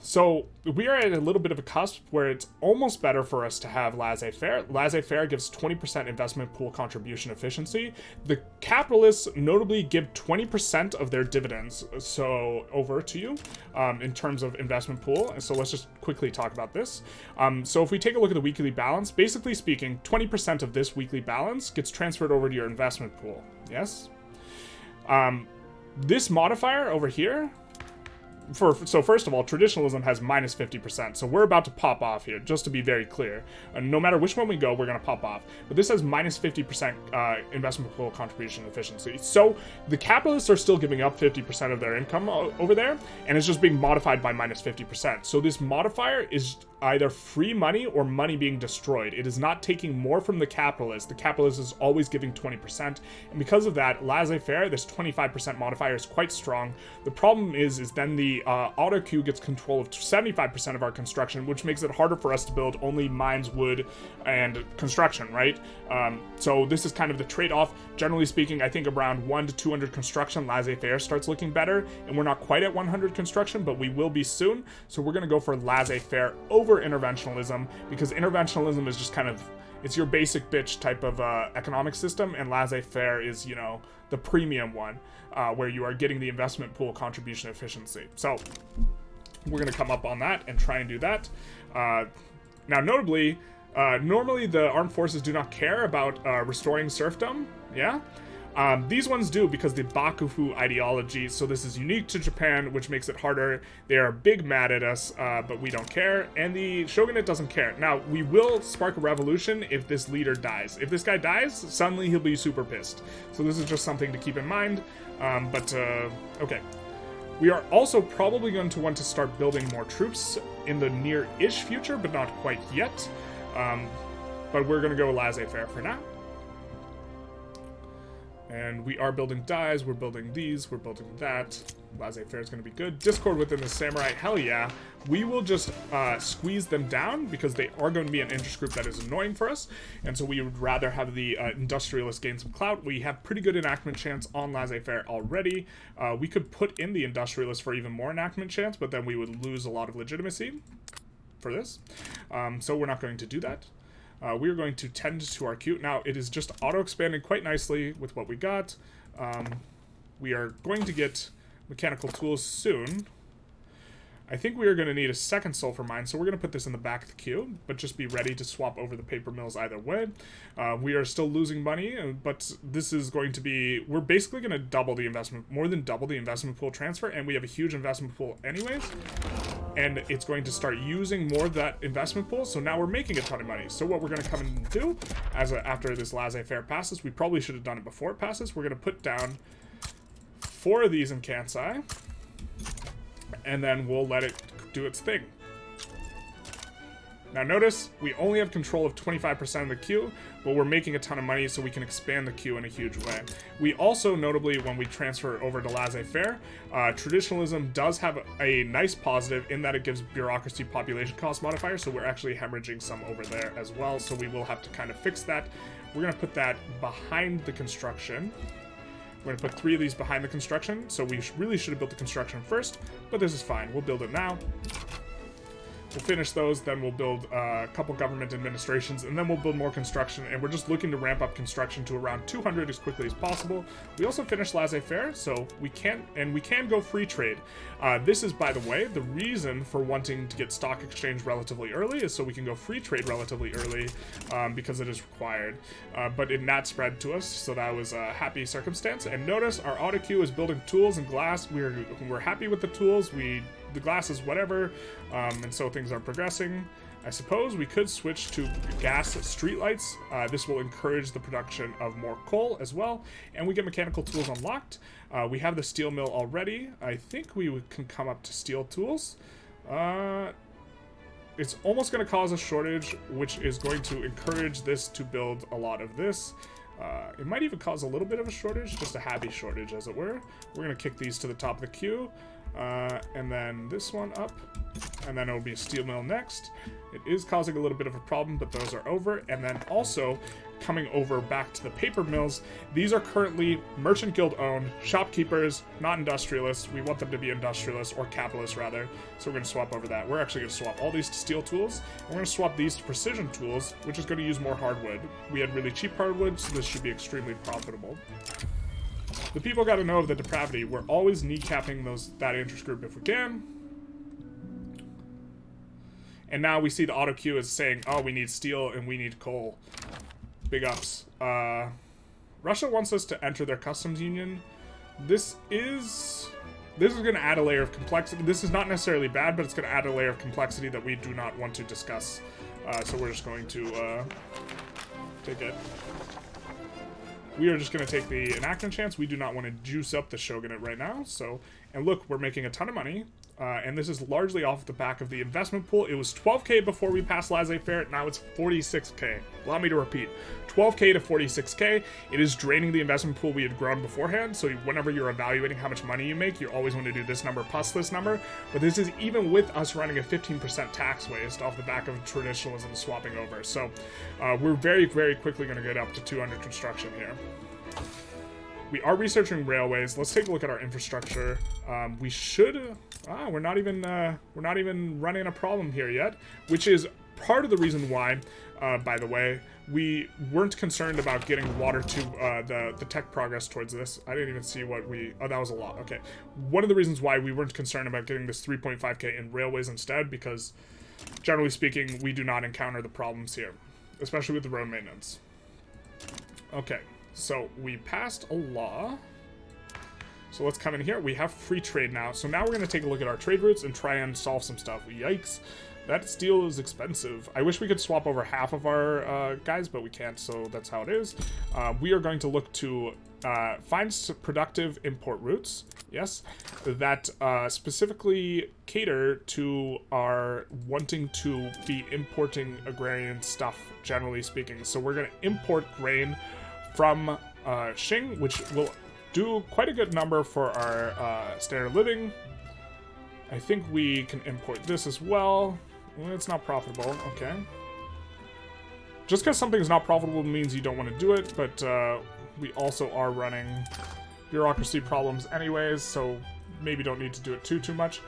So we are at a little bit of a cusp where it's almost better for us to have laissez-faire. Laissez-faire gives 20% investment pool contribution efficiency. The capitalists notably give 20% of their dividends over to you in terms of investment pool. And so let's just quickly talk about this. So if we take a look at the weekly balance, basically speaking, 20% of this weekly balance gets transferred over to your investment pool. Yes? This modifier over here, so first of all, traditionalism has minus 50%, so we're about to pop off here, just to be very clear. No matter which one we go, we're going to pop off. But this has minus 50% investment pool contribution efficiency. So the capitalists are still giving up 50% of their income over there, and it's just being modified by minus 50%. So this modifier is either free money or money being destroyed. It is not taking more from the capitalist. The capitalist is always giving 20%, and because of that, laissez-faire, this 25% modifier is quite strong. The problem is then the auto queue gets control of 75% of our construction, which makes it harder for us to build only mines, wood, and construction, right? So this is kind of the trade-off. Generally speaking, I think around 1 to 200 construction, laissez-faire starts looking better, and we're not quite at 100 construction, but we will be soon. So we're going to go for laissez-faire over interventionalism, because interventionalism is just kind of, it's your basic bitch type of economic system, and laissez-faire is, you know, the premium one, where you are getting the investment pool contribution efficiency. So we're going to come up on that and try and do that. Now, notably, normally the armed forces do not care about restoring serfdom, yeah? These ones do, because the Bakufu ideology, so this is unique to Japan, which makes it harder. They are big mad at us, but we don't care, and the Shogunate doesn't care. Now, we will spark a revolution if this leader dies. If this guy dies, suddenly he'll be super pissed. So this is just something to keep in mind, okay. We are also probably going to want to start building more troops in the near-ish future, but not quite yet. But we're going to go laissez-faire for now. And we are building dies, we're building these, we're building that. Laissez-faire is going to be good. Discord within the samurai, hell yeah. We will just squeeze them down, because they are going to be an interest group that is annoying for us. And so we would rather have the industrialists gain some clout. We have pretty good enactment chance on laissez-faire already. We could put in the industrialists for even more enactment chance, but then we would lose a lot of legitimacy for this. So we're not going to do that. We are going to tend to our queue. Now, it is just auto-expanding quite nicely with what we got. We are going to get mechanical tools soon. I think we are going to need a second sulfur mine, so we're going to put this in the back of the queue, but just be ready to swap over the paper mills either way. We are still losing money, but this is going to be, we're basically going to double the investment, more than double the investment pool transfer, and we have a huge investment pool anyways, and it's going to start using more of that investment pool, so now we're making a ton of money. So what we're going to come and do, after this laissez-faire passes, we probably should have done it before it passes, we're going to put down 4 of these in Kansai, and then we'll let it do its thing. Now notice, we only have control of 25% of the queue, but we're making a ton of money so we can expand the queue in a huge way. We also, notably, when we transfer over to laissez-faire, traditionalism does have a nice positive in that it gives bureaucracy population cost modifier, so we're actually hemorrhaging some over there as well, so we will have to kind of fix that. We're going to put that behind the construction. We're going to put 3 of these behind the construction, so we really should have built the construction first, but this is fine. We'll build it now. We'll finish those, then we'll build a couple government administrations, and then we'll build more construction, and we're just looking to ramp up construction to around 200 as quickly as possible. We also finished laissez-faire, so we can go free trade. This is, by the way, the reason for wanting to get stock exchange relatively early is so we can go free trade relatively early, because it is required. But it not spread to us, so that was a happy circumstance. And notice our auto queue is building tools and glass. We're happy with the tools. The glass is whatever, and so things are progressing. I suppose we could switch to gas streetlights. This will encourage the production of more coal as well, and we get mechanical tools unlocked. We have the steel mill already. I think we can come up to steel tools. It's almost going to cause a shortage, which is going to encourage this to build a lot of this. It might even cause a little bit of a shortage, just a happy shortage as it were. We're going to kick these to the top of the queue. And then this one up, and then it'll be a steel mill next. It is causing a little bit of a problem, but those are over. And then also coming over back to the paper mills, these are currently merchant guild owned, shopkeepers, not industrialists. We want them to be industrialists, or capitalists rather, so we're going to swap over that. We're actually going to swap all these to steel tools, and we're going to swap these to precision tools, which is going to use more hardwood. We had really cheap hardwood, so this should be extremely profitable. The people got to know of the depravity. We're always kneecapping that interest group if we can. And now we see the auto queue is saying, oh, we need steel and we need coal. Big ups. Russia wants us to enter their customs union. This is going to add a layer of complexity. This is not necessarily bad, but it's going to add a layer of complexity that we do not want to discuss. So we're just going to take it. We are just going to take the enactment chance. We do not want to juice up the Shogunate right now. So, and look, we're making a ton of money. And this is largely off the back of the investment pool. It was 12K before we passed laissez-faire. Now it's 46K. Allow me to repeat. 12K to 46K. It is draining the investment pool we had grown beforehand. So whenever you're evaluating how much money you make, you always want to do this number plus this number. But this is even with us running a 15% tax waste off the back of traditionalism swapping over. So we're very, very quickly going to get up to 200 construction here. We are researching railways. Let's take a look at our infrastructure. We should. We're not even running a problem here yet, which is part of the reason why, by the way, we weren't concerned about getting water to the tech progress towards this. I didn't even see what we. Oh, that was a lot. Okay, one of the reasons why we weren't concerned about getting this 3.5K in railways instead, because generally speaking, we do not encounter the problems here, especially with the road maintenance. Okay. So we passed a law. So let's come in here. We have free trade now. So now we're going to take a look at our trade routes and try and solve some stuff. Yikes. That steel is expensive. I wish we could swap over half of our guys, but we can't, so that's how it is. We are going to look to find productive import routes, yes, that specifically cater to our wanting to be importing agrarian stuff, generally speaking. So we're going to import grain from Xing, which will do quite a good number for our standard of living. I think we can import this as well. It's not profitable, okay. Just because something's not profitable means you don't want to do it, but we also are running bureaucracy problems anyways, so maybe don't need to do it too much.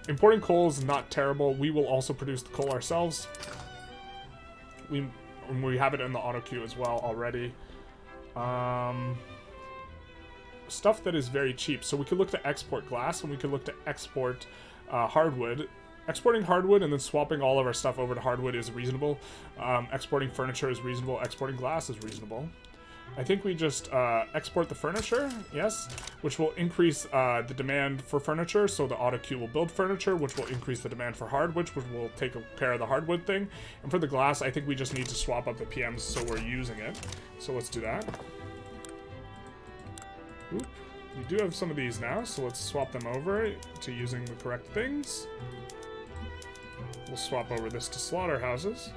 Importing coal is not terrible. We will also produce the coal ourselves. We have it in the auto queue as well already. stuff that is very cheap. So we could look to export glass, and we could look to export hardwood. Exporting hardwood and then swapping all of our stuff over to hardwood is reasonable. Exporting furniture is reasonable. Exporting glass is reasonable. I think we just export the furniture, yes, which will increase the demand for furniture. So the auto queue will build furniture, which will increase the demand for hardwood, which will take care of the hardwood thing. And for the glass, I think we just need to swap up the PMs so we're using it. So let's do that. Oop. We do have some of these now, so let's swap them over to using the correct things. We'll swap over this to slaughterhouses.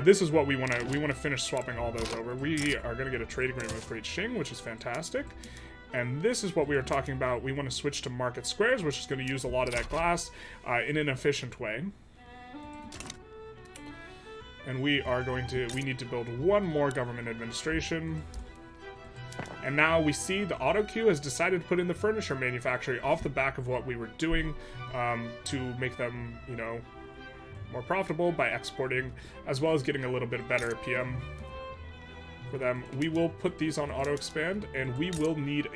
This is what we want to finish swapping all those over. We are going to get a trade agreement with Great Qing, which is fantastic. And this is what we are talking about. We want to switch to market squares, which is going to use a lot of that glass in an efficient way. And we need to build one more government administration. And now we see the auto queue has decided to put in the furniture manufacturing off the back of what we were doing to make them, you know, more profitable by exporting, as well as getting a little bit better PM for them. We will put these on auto expand, and we will need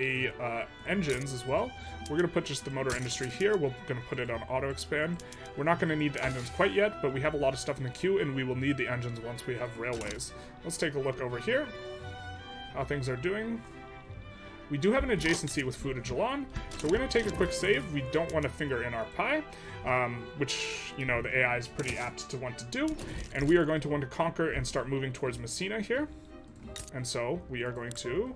engines as well. We're going to put just the motor industry here. We're going to put it on auto expand. We're not going to need the engines quite yet, but we have a lot of stuff in the queue, and we will need the engines once we have railways. Let's take a look over here, how things are doing. We do have an adjacency with Fuda-Jalan, so we're going to take a quick save. We don't want to finger in our pie, which, you know, the AI is pretty apt to want to do. And we are going to want to conquer and start moving towards Messina here. And so we are going to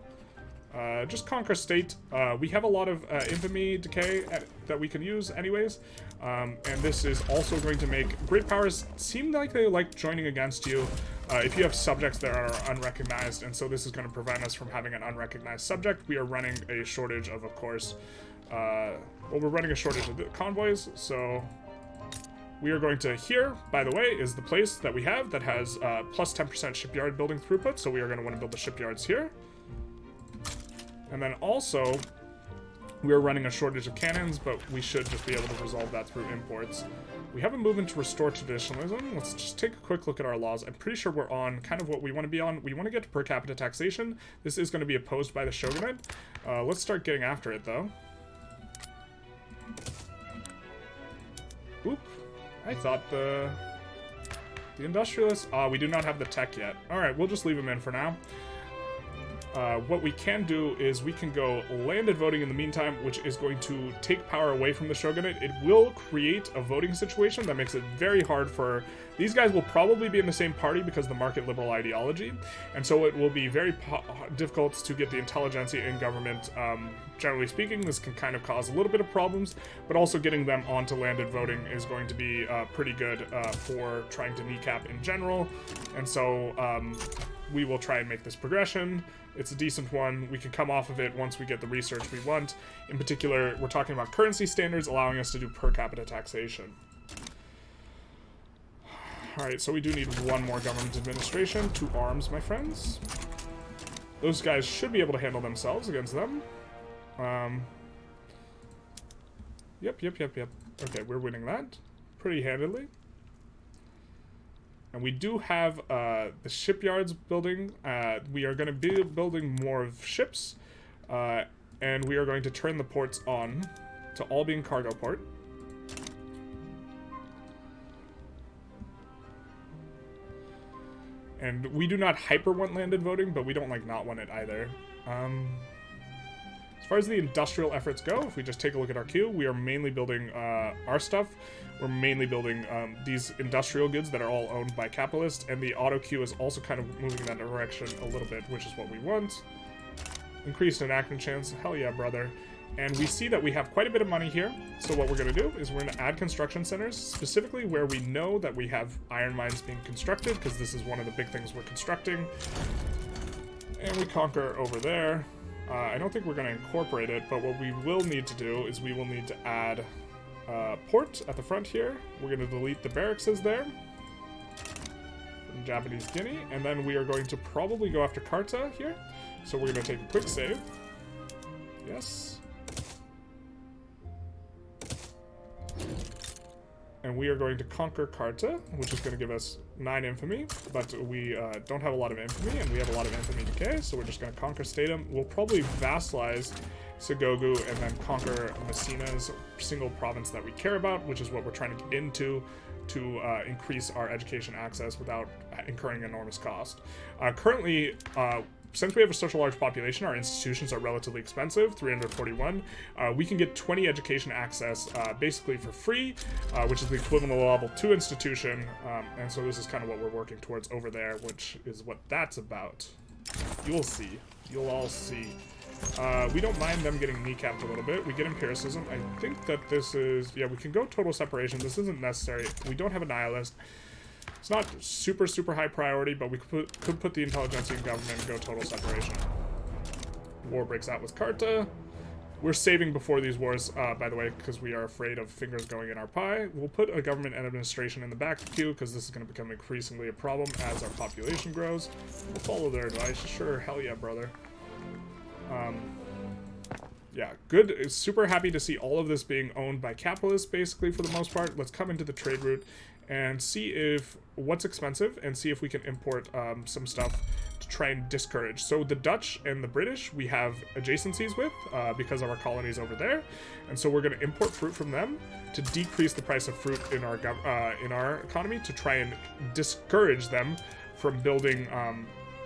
just conquer state. We have a lot of infamy decay that we can use anyways. And this is also going to make great powers seem like they like joining against you. If you have subjects that are unrecognized, and so this is going to prevent us from having an unrecognized subject. We are running a shortage of course, well, we're running a shortage of the convoys, so we are going to, here, by the way, is the place that we have that has plus 10% shipyard building throughput, so we are going to want to build the shipyards here. And then also, we are running a shortage of cannons, but we should just be able to resolve that through imports. We have a movement to restore traditionalism. Let's just take a quick look at our laws. I'm pretty sure we're on kind of what we want to be on. We want to get to per capita taxation. This is going to be opposed by the Shogunate. Let's start getting after it, though. Oop. I thought the Industrialists... we do not have the tech yet. Alright, we'll just leave them in for now. What we can do is we can go landed voting in the meantime, which is going to take power away from the Shogunate. It will create a voting situation that makes it very hard for... These guys will probably be in the same party because of the market liberal ideology, and so it will be very difficult to get the intelligentsia in government. Generally speaking, this can kind of cause a little bit of problems, but also getting them onto landed voting is going to be pretty good for trying to kneecap in general, and so we will try and make this progression. It's a decent one. We can come off of it once we get the research we want. In particular, we're talking about currency standards allowing us to do per capita taxation. Alright, so we do need one more government administration. 2 arms, my friends. Those guys should be able to handle themselves against them. Yep. Okay, we're winning that pretty handily. And we do have the shipyards building. We are going to be building more of ships. And we are going to turn the ports on to all being cargo port. And we do not hyper want landed voting, but we don't like not want it either. As far as the industrial efforts go, if we just take a look at our queue, we are mainly building our stuff. We're mainly building these industrial goods that are all owned by capitalists, and the auto queue is also kind of moving in that direction a little bit, which is what we want. Increased enactment chance, hell yeah, brother. And we see that we have quite a bit of money here, so what we're going to do is we're going to add construction centers, specifically where we know that we have iron mines being constructed, because this is one of the big things we're constructing. And we conquer over there. I don't think we're going to incorporate it, but what we will need to do is we will need to add port at the front here. We're going to delete the barracks there from Japanese Guinea, and then we are going to probably go after Carta here. So we're going to take a quick save. Yes. and we are going to conquer Carta, which is going to give us 9 infamy, but we don't have a lot of infamy, and we have a lot of infamy decay, so we're just going to conquer Statum. We'll probably vassalize Segogu and then conquer Messina's single province that we care about, which is what we're trying to get into to increase our education access without incurring enormous cost. Currently, since we have a such a large population, our institutions are relatively expensive, 341. We can get 20 education access basically for free, which is the equivalent of a level 2 institution, and so this is kind of what we're working towards over there, which is what that's about. You'll see. You'll all see. We don't mind them getting kneecapped a little bit. We get empiricism. I think that this is... Yeah, we can go total separation. This isn't necessary. We don't have a nihilist. It's not super, super high priority, but we could put the Intelligentsia in government and go total separation. War breaks out with Carta. We're saving before these wars, by the way, because we are afraid of fingers going in our pie. We'll put a government and administration in the back of the queue, because this is going to become increasingly a problem as our population grows. We'll follow their advice. Sure, hell yeah, brother. Yeah, good. Super happy to see all of this being owned by capitalists, basically, for the most part. Let's come into the trade route and see if what's expensive and see if we can import some stuff to try and discourage. So the Dutch and the British we have adjacencies with because of our colonies over there, and so we're going to import fruit from them to decrease the price of fruit in our economy to try and discourage them from building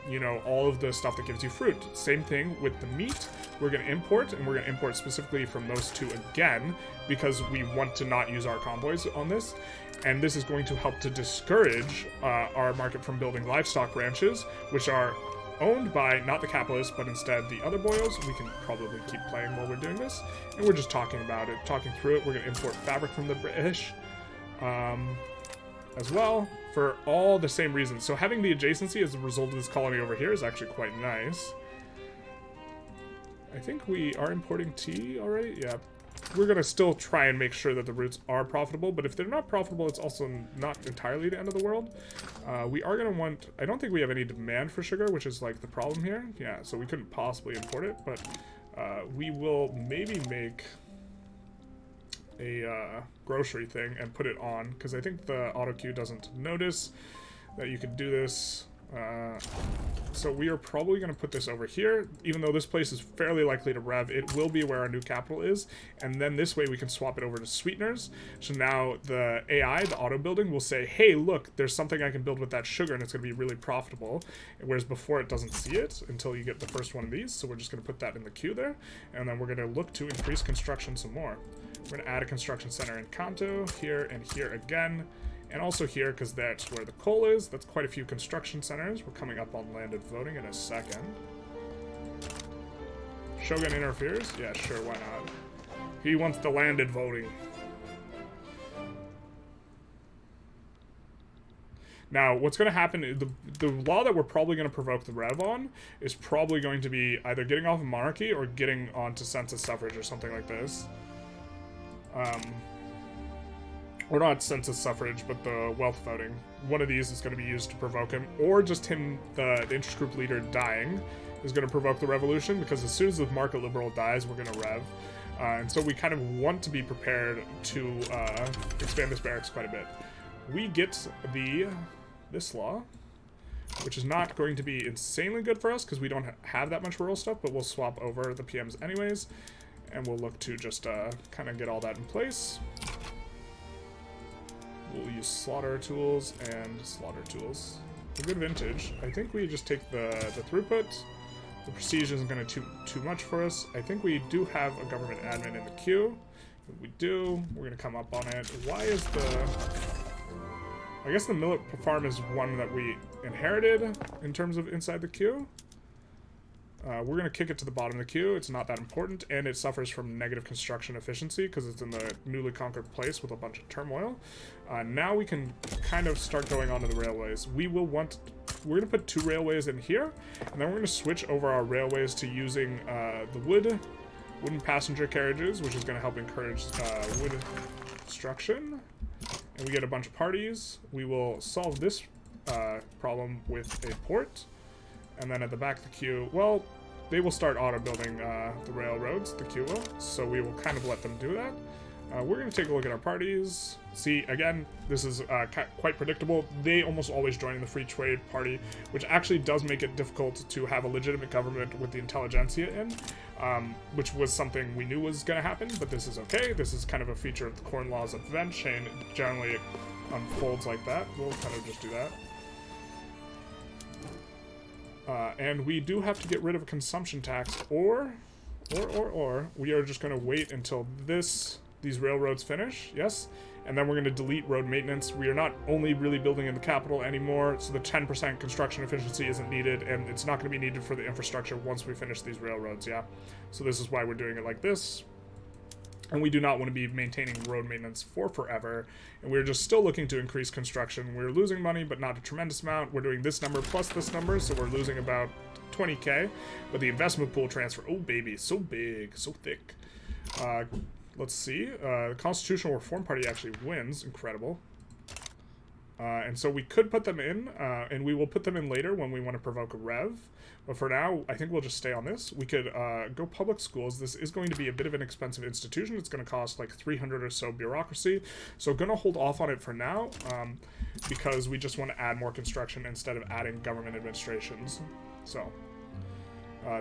you know, all of the stuff that gives you fruit. Same thing with the meat. We're going to import, and we're going to import specifically from those two again, because we want to not use our convoys on this. And this is going to help to discourage our market from building livestock ranches, which are owned by not the capitalists, but instead the other boyos. We can probably keep playing while we're doing this. And we're just talking about it, talking through it. We're going to import fabric from the British as well, for all the same reasons. So having the adjacency as a result of this colony over here is actually quite nice. I think we are importing tea already. Yeah, we're going to still try and make sure that the routes are profitable, but if they're not profitable, it's also not entirely the end of the world. We are going to want... I don't think we have any demand for sugar, which is like the problem here. Yeah, so we couldn't possibly import it, but we will maybe make a grocery thing and put it on, because I think the auto queue doesn't notice that you can do this. So we are probably going to put this over here, even though this place is fairly likely to rev. It will be where our new capital is, and then this way we can swap it over to sweeteners. So now the AI, the auto building, will say, hey, look, there's something I can build with that sugar, and it's going to be really profitable, whereas before it doesn't see it until you get the first one of these. So we're just going to put that in the queue there, and then we're going to look to increase construction some more. We're going to add a construction center in Kanto, here and here again, and also here, because that's where the coal is. That's quite a few construction centers. We're coming up on landed voting in a second. Shogun interferes? Yeah, sure, why not? He wants the landed voting. Now, what's going to happen, the law that we're probably going to provoke the rev on is probably going to be either getting off of monarchy or getting onto census suffrage or something like this. Or not census suffrage, but the wealth voting. One of these is going to be used to provoke him, or just him, the interest group leader, dying is going to provoke the revolution, because as soon as the market liberal dies, we're going to rev. And so we kind of want to be prepared to expand this barracks quite a bit. We get this law, which is not going to be insanely good for us, because we don't have that much rural stuff, but we'll swap over the PMs anyways, and we'll look to just kind of get all that in place. We'll use slaughter tools and slaughter tools. A good vintage. I think we just take the throughput. The prestige isn't going to too much for us. I think we do have a government admin in the queue. If we do, we're going to come up on it. Why is the... I guess the millet farm is one that we inherited in terms of inside the queue. We're going to kick it to the bottom of the queue. It's not that important, and it suffers from negative construction efficiency because it's in the newly conquered place with a bunch of turmoil. Now we can kind of start going on to the railways. We're going to put 2 railways in here, and then we're going to switch over our railways to using the wooden passenger carriages, which is going to help encourage wood construction. And we get a bunch of parties. We will solve this problem with a port. And then at the back of the queue, well, they will start auto-building the railroads, the queue will, so we will kind of let them do that. We're going to take a look at our parties. See, again, this is quite predictable. They almost always join in the free trade party, which actually does make it difficult to have a legitimate government with the Intelligentsia in, which was something we knew was going to happen, but this is okay. This is kind of a feature of the Corn Laws of event chain. Generally, it unfolds like that. We'll kind of just do that. And we do have to get rid of a consumption tax, or we are just going to wait until these railroads finish, yes, and then we're going to delete road maintenance. We are not only really building in the capital anymore, so the 10% construction efficiency isn't needed, and it's not going to be needed for the infrastructure once we finish these railroads, yeah. So this is why we're doing it like this. And we do not want to be maintaining road maintenance for forever. And we're just still looking to increase construction. We're losing money, but not a tremendous amount. We're doing this number plus this number, so we're losing about 20k. But the investment pool transfer, oh baby, so big, so thick. Let's see. The Constitutional Reform Party actually wins. Incredible. And so we could put them in, and we will put them in later when we want to provoke a rev. But for now, I think we'll just stay on this. We could go public schools. This is going to be a bit of an expensive institution. It's going to cost like 300 or so bureaucracy. So going to hold off on it for now, because we just want to add more construction instead of adding government administrations. So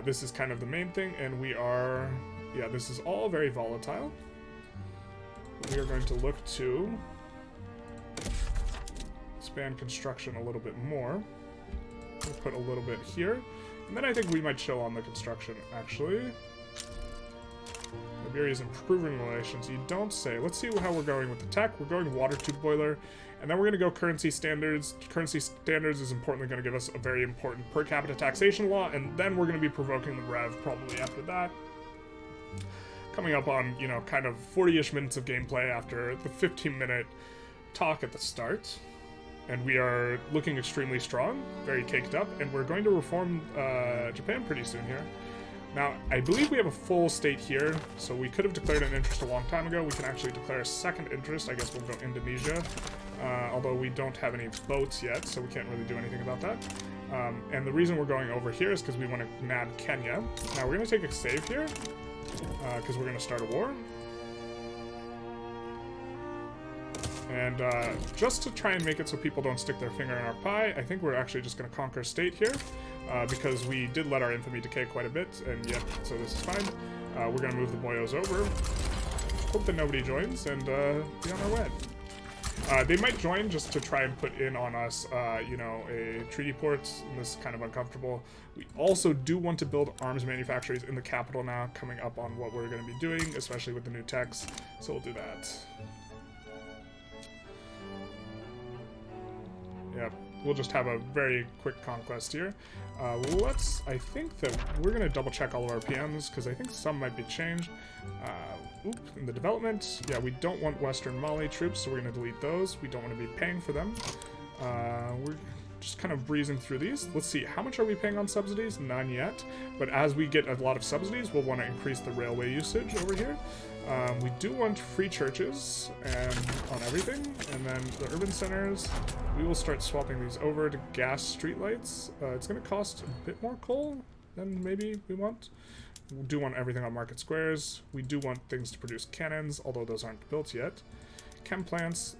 this is kind of the main thing, and we are, yeah, this is all very volatile. We are going to look to expand construction a little bit more. We'll put a little bit here. And then I think we might chill on the construction, actually. Iberia's improving relations. You don't say. Let's see how we're going with the tech. We're going water tube boiler. And then we're going to go currency standards. Currency standards is importantly going to give us a very important per capita taxation law. And then we're going to be provoking the rev probably after that. Coming up on, you know, kind of 40-ish minutes of gameplay after the 15-minute talk at the start. And we are looking extremely strong, very caked up, and we're going to reform Japan pretty soon here. Now, I believe we have a full state here, so we could have declared an interest a long time ago. We can actually declare a second interest. I guess we'll go Indonesia, although we don't have any boats yet, so we can't really do anything about that. And the reason we're going over here is because we want to nab Kenya. Now, we're going to take a save here, because we're going to start a war. And just to try and make it so people don't stick their finger in our pie, I think we're actually just going to conquer state here, because we did let our infamy decay quite a bit, and yep, so this is fine. We're going to move the boyos over. Hope that nobody joins, and be on our way. They might join just to try and put in on us, you know, a treaty port, and this is kind of uncomfortable. We also do want to build arms manufactories in the capital now, coming up on what we're going to be doing, especially with the new techs, so we'll do that. Yep, we'll just have a very quick conquest here. I think that we're going to double check all of our PMs, because I think some might be changed. In the development, yeah, we don't want Western Mali troops, so we're going to delete those. We don't want to be paying for them. We're just kind of breezing through these. Let's see, how much are we paying on subsidies? None yet, but as we get a lot of subsidies, we'll want to increase the railway usage over here. We do want free churches and on everything, and then the urban centers, we will start swapping these over to gas streetlights. It's going to cost a bit more coal than maybe we want. We do want everything on market squares. We do want things to produce cannons, although those aren't built yet. Chem plants,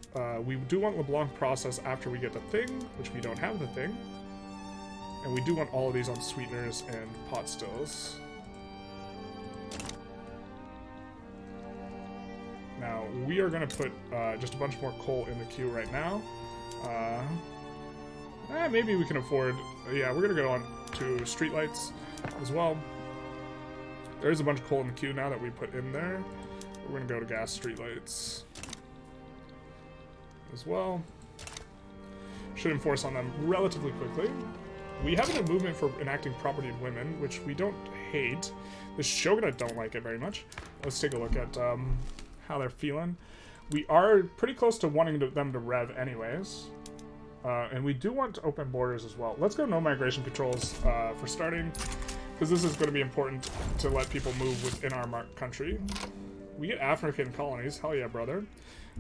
we do want LeBlanc process after we get the thing, which we don't have the thing. And we do want all of these on sweeteners and pot stills. Now, we are going to put just a bunch more coal in the queue right now. Maybe we can afford... yeah, we're going to go on to streetlights as well. There's a bunch of coal in the queue now that we put in there. We're going to go to gas streetlights as well. Should enforce on them relatively quickly. We have a movement for enacting property of women, which we don't hate. The Shogunate don't like it very much. Let's take a look at... how they're feeling. We are pretty close to wanting them to rev anyways. And we do want to open borders as well. Let's go no migration controls for starting, because this is going to be important to let people move within our country. We get African colonies. Hell yeah, brother.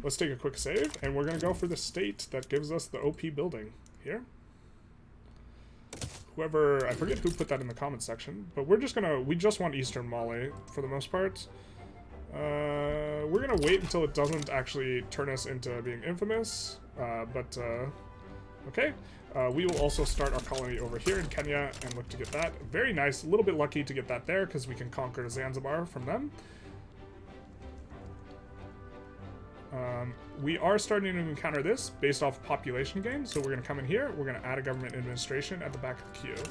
Let's take a quick save, and we're going to go for the state that gives us the OP building here. Whoever, I forget who put that in the comments section, but we're just going to, we just want Eastern Mali for the most part. We're gonna wait until it doesn't actually turn us into being infamous, okay. We will also start our colony over here in Kenya and look to get that. Very nice, a little bit lucky to get that there because we can conquer Zanzibar from them. We are starting to encounter this based off population gain, so we're going to come in here, we're going to add a government administration at the back of the queue.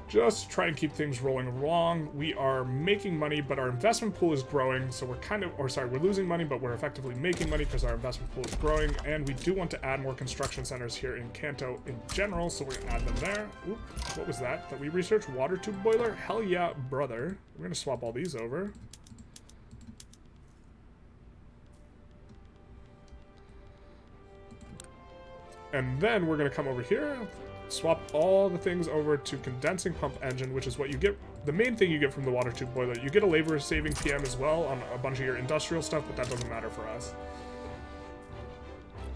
Just try and keep things rolling along. We are making money, but our investment pool is growing, so we're we're losing money, but we're effectively making money because our investment pool is growing, and we do want to add more construction centers here in Kanto in general, so we're going to add them there. Oop, what was that? That we researched? Water tube boiler? Hell yeah, brother. We're going to swap all these over. And then we're going to come over here, swap all the things over to condensing pump engine, which is what you get, the main thing you get from the water tube boiler. You get a labor saving PM as well on a bunch of your industrial stuff, but that doesn't matter for us.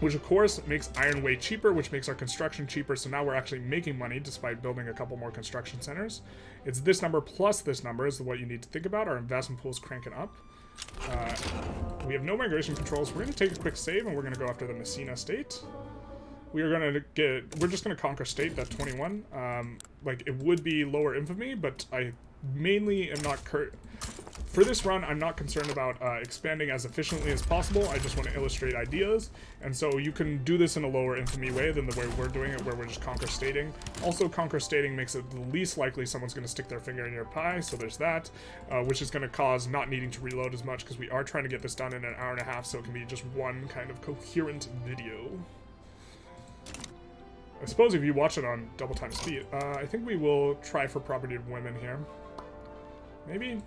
Which of course makes iron way cheaper, which makes our construction cheaper, so now we're actually making money despite building a couple more construction centers. It's this number plus this number is what you need to think about. Our investment pool is cranking up. We have no migration controls. We're going to take a quick save and we're going to go after the Messina state. We're just gonna conquer state, that 21. Like, it would be lower infamy, but I mainly am not for this run, I'm not concerned about expanding as efficiently as possible. I just want to illustrate ideas, and so you can do this in a lower infamy way than the way we're doing it, where we're just conquer stating. Also, conquer stating makes it the least likely someone's gonna stick their finger in your pie, so there's that, which is gonna cause not needing to reload as much, because we are trying to get this done in an hour and a half, so it can be just one kind of coherent video. I suppose if you watch it on double time speed, I think we will try for property of women here. Maybe?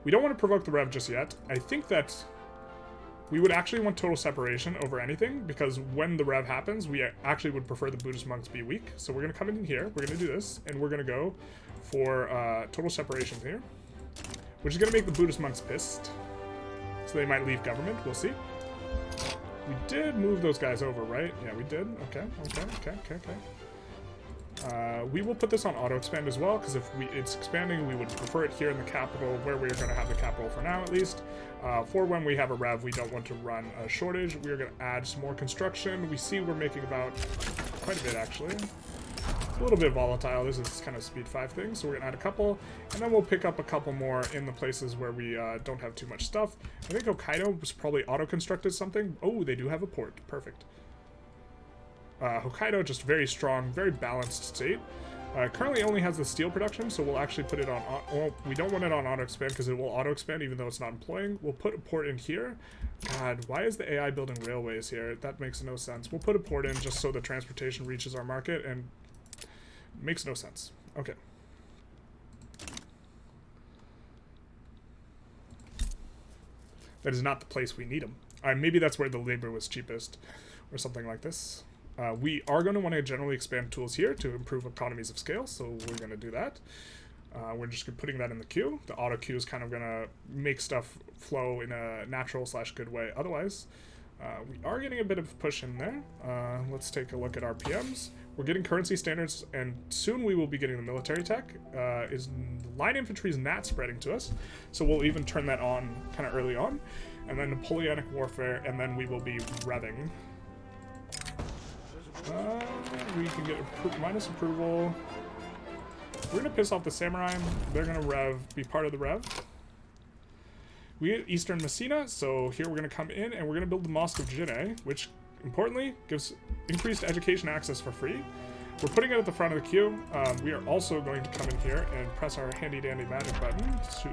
We don't want to provoke the Rev just yet. I think that we would actually want total separation over anything, because when the Rev happens, we actually would prefer the Buddhist monks be weak. So we're going to come in here, we're going to do this, and we're going to go for total separation here, which is going to make the Buddhist monks pissed. So they might leave government, we'll see. We did move those guys over, right? Yeah, we did. Okay. We will put this on auto-expand as well, because if it's expanding, we would prefer it here in the capital, where we're going to have the capital for now, at least. For when we have a rev, we don't want to run a shortage. We are going to add some more construction. We see we're making about quite a bit, actually. It's a little bit volatile. This is kind of speed 5 thing, so we're going to add a couple, and then we'll pick up a couple more in the places where we don't have too much stuff. I think Hokkaido was probably auto-constructed something. Oh, they do have a port. Perfect. Hokkaido, just very strong, very balanced state. Currently only has the steel production, so we'll actually put it on... well, we don't want it on auto-expand because it will auto-expand even though it's not employing. We'll put a port in here. God, why is the AI building railways here? That makes no sense. We'll put a port in just so the transportation reaches our market, and makes no sense. Okay. That is not the place we need them. Maybe that's where the labor was cheapest, or something like this. We are going to want to generally expand tools here to improve economies of scale, so we're going to do that. We're just putting that in the queue. The auto queue is kind of going to make stuff flow in a natural/good way. Otherwise, we are getting a bit of push in there. Let's take a look at our PMs. We're getting currency standards, and soon we will be getting the military tech. Line infantry is not spreading to us, so we'll even turn that on kind of early on. And then Napoleonic warfare, and then we will be revving. We can get minus approval. We're going to piss off the samurai. They're going to be part of the rev. We get Eastern Messina, so here we're going to come in and we're going to build the Mosque of Jine, which, importantly, gives increased education access for free. We're putting it at the front of the queue. We are also going to come in here and press our handy-dandy magic button to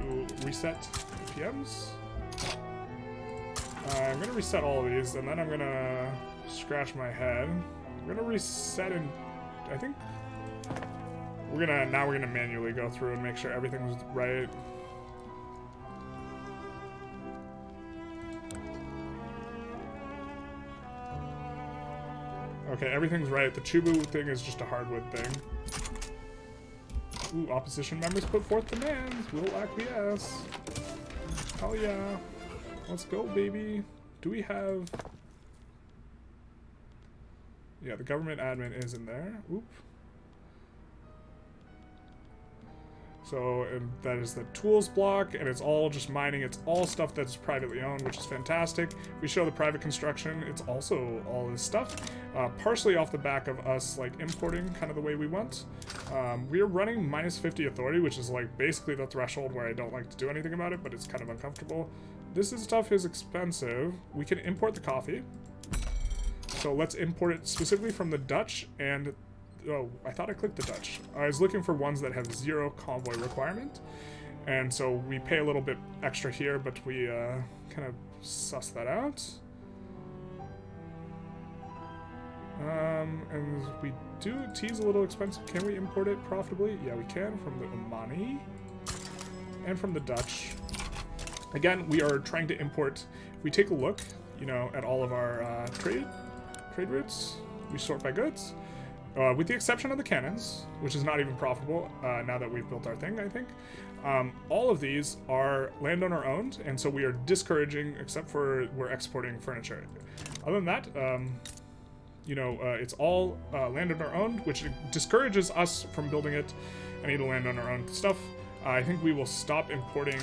reset the PMs. I'm going to reset all of these, and then I'm going to scratch my head. I'm going to reset and I think now we're going to manually go through and make sure everything was right. Okay, everything's right. The Chubu thing is just a hardwood thing. Ooh, opposition members put forth demands. We'll acquiesce. Hell yeah. Let's go, baby. Do we have... yeah, the government admin is in there. Oop. So, and that is the tools block, and it's all just mining. It's all stuff that's privately owned, which is fantastic. We show the private construction. It's also all this stuff, partially off the back of us, like, importing kind of the way we want. We are running minus 50 authority, which is, like, basically the threshold where I don't like to do anything about it, but it's kind of uncomfortable. This stuff is expensive. We can import the coffee. So let's import it specifically from the Dutch and... Oh, I thought I clicked the Dutch. I was looking for ones that have 0 convoy requirement. And so we pay a little bit extra here, but we kind of suss that out. And we do, tea's a little expensive. Can we import it profitably? Yeah, we can from the Omani and from the Dutch. Again, we are trying to import. If we take a look, you know, at all of our trade routes, we sort by goods. With the exception of the cannons, which is not even profitable now that we've built our thing, I think. All of these are landowner owned, and so we are discouraging, except for we're exporting furniture. Other than that, you know, it's all landowner owned, which discourages us from building it, any of the landowner owned stuff. I think we will stop importing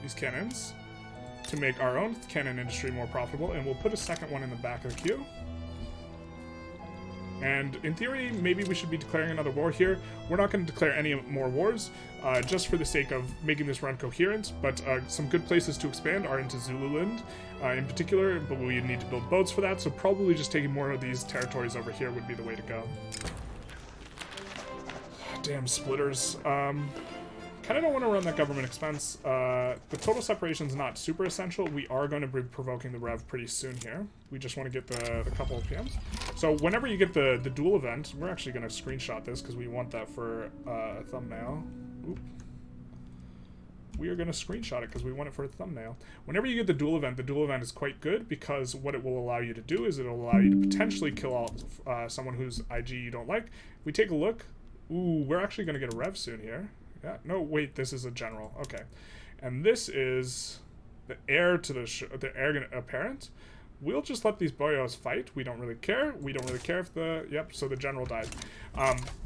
these cannons to make our own cannon industry more profitable, and we'll put a second one in the back of the queue. And in theory, maybe we should be declaring another war here. We're not going to declare any more wars, just for the sake of making this run coherent, but some good places to expand are into Zululand in particular, but we need to build boats for that, so probably just taking more of these territories over here would be the way to go. Damn splitters. Kind of don't want to run that government expense. The total separation is not super essential. We are going to be provoking the rev pretty soon here. We just want to get the couple of PMs. So whenever you get the dual event, we're actually going to screenshot this because we want that for a thumbnail. Oop. We are going to screenshot it because we want it for a thumbnail. Whenever you get the dual event is quite good because what it will allow you to do is it will allow you to potentially kill out someone whose IG you don't like. If we take a look, ooh, we're actually going to get a rev soon here. Yeah, no, wait, this is a general. Okay. And this is the heir to the heir apparent. We'll just let these boyos fight. We don't really care. We don't really care if the... Yep, so the general died.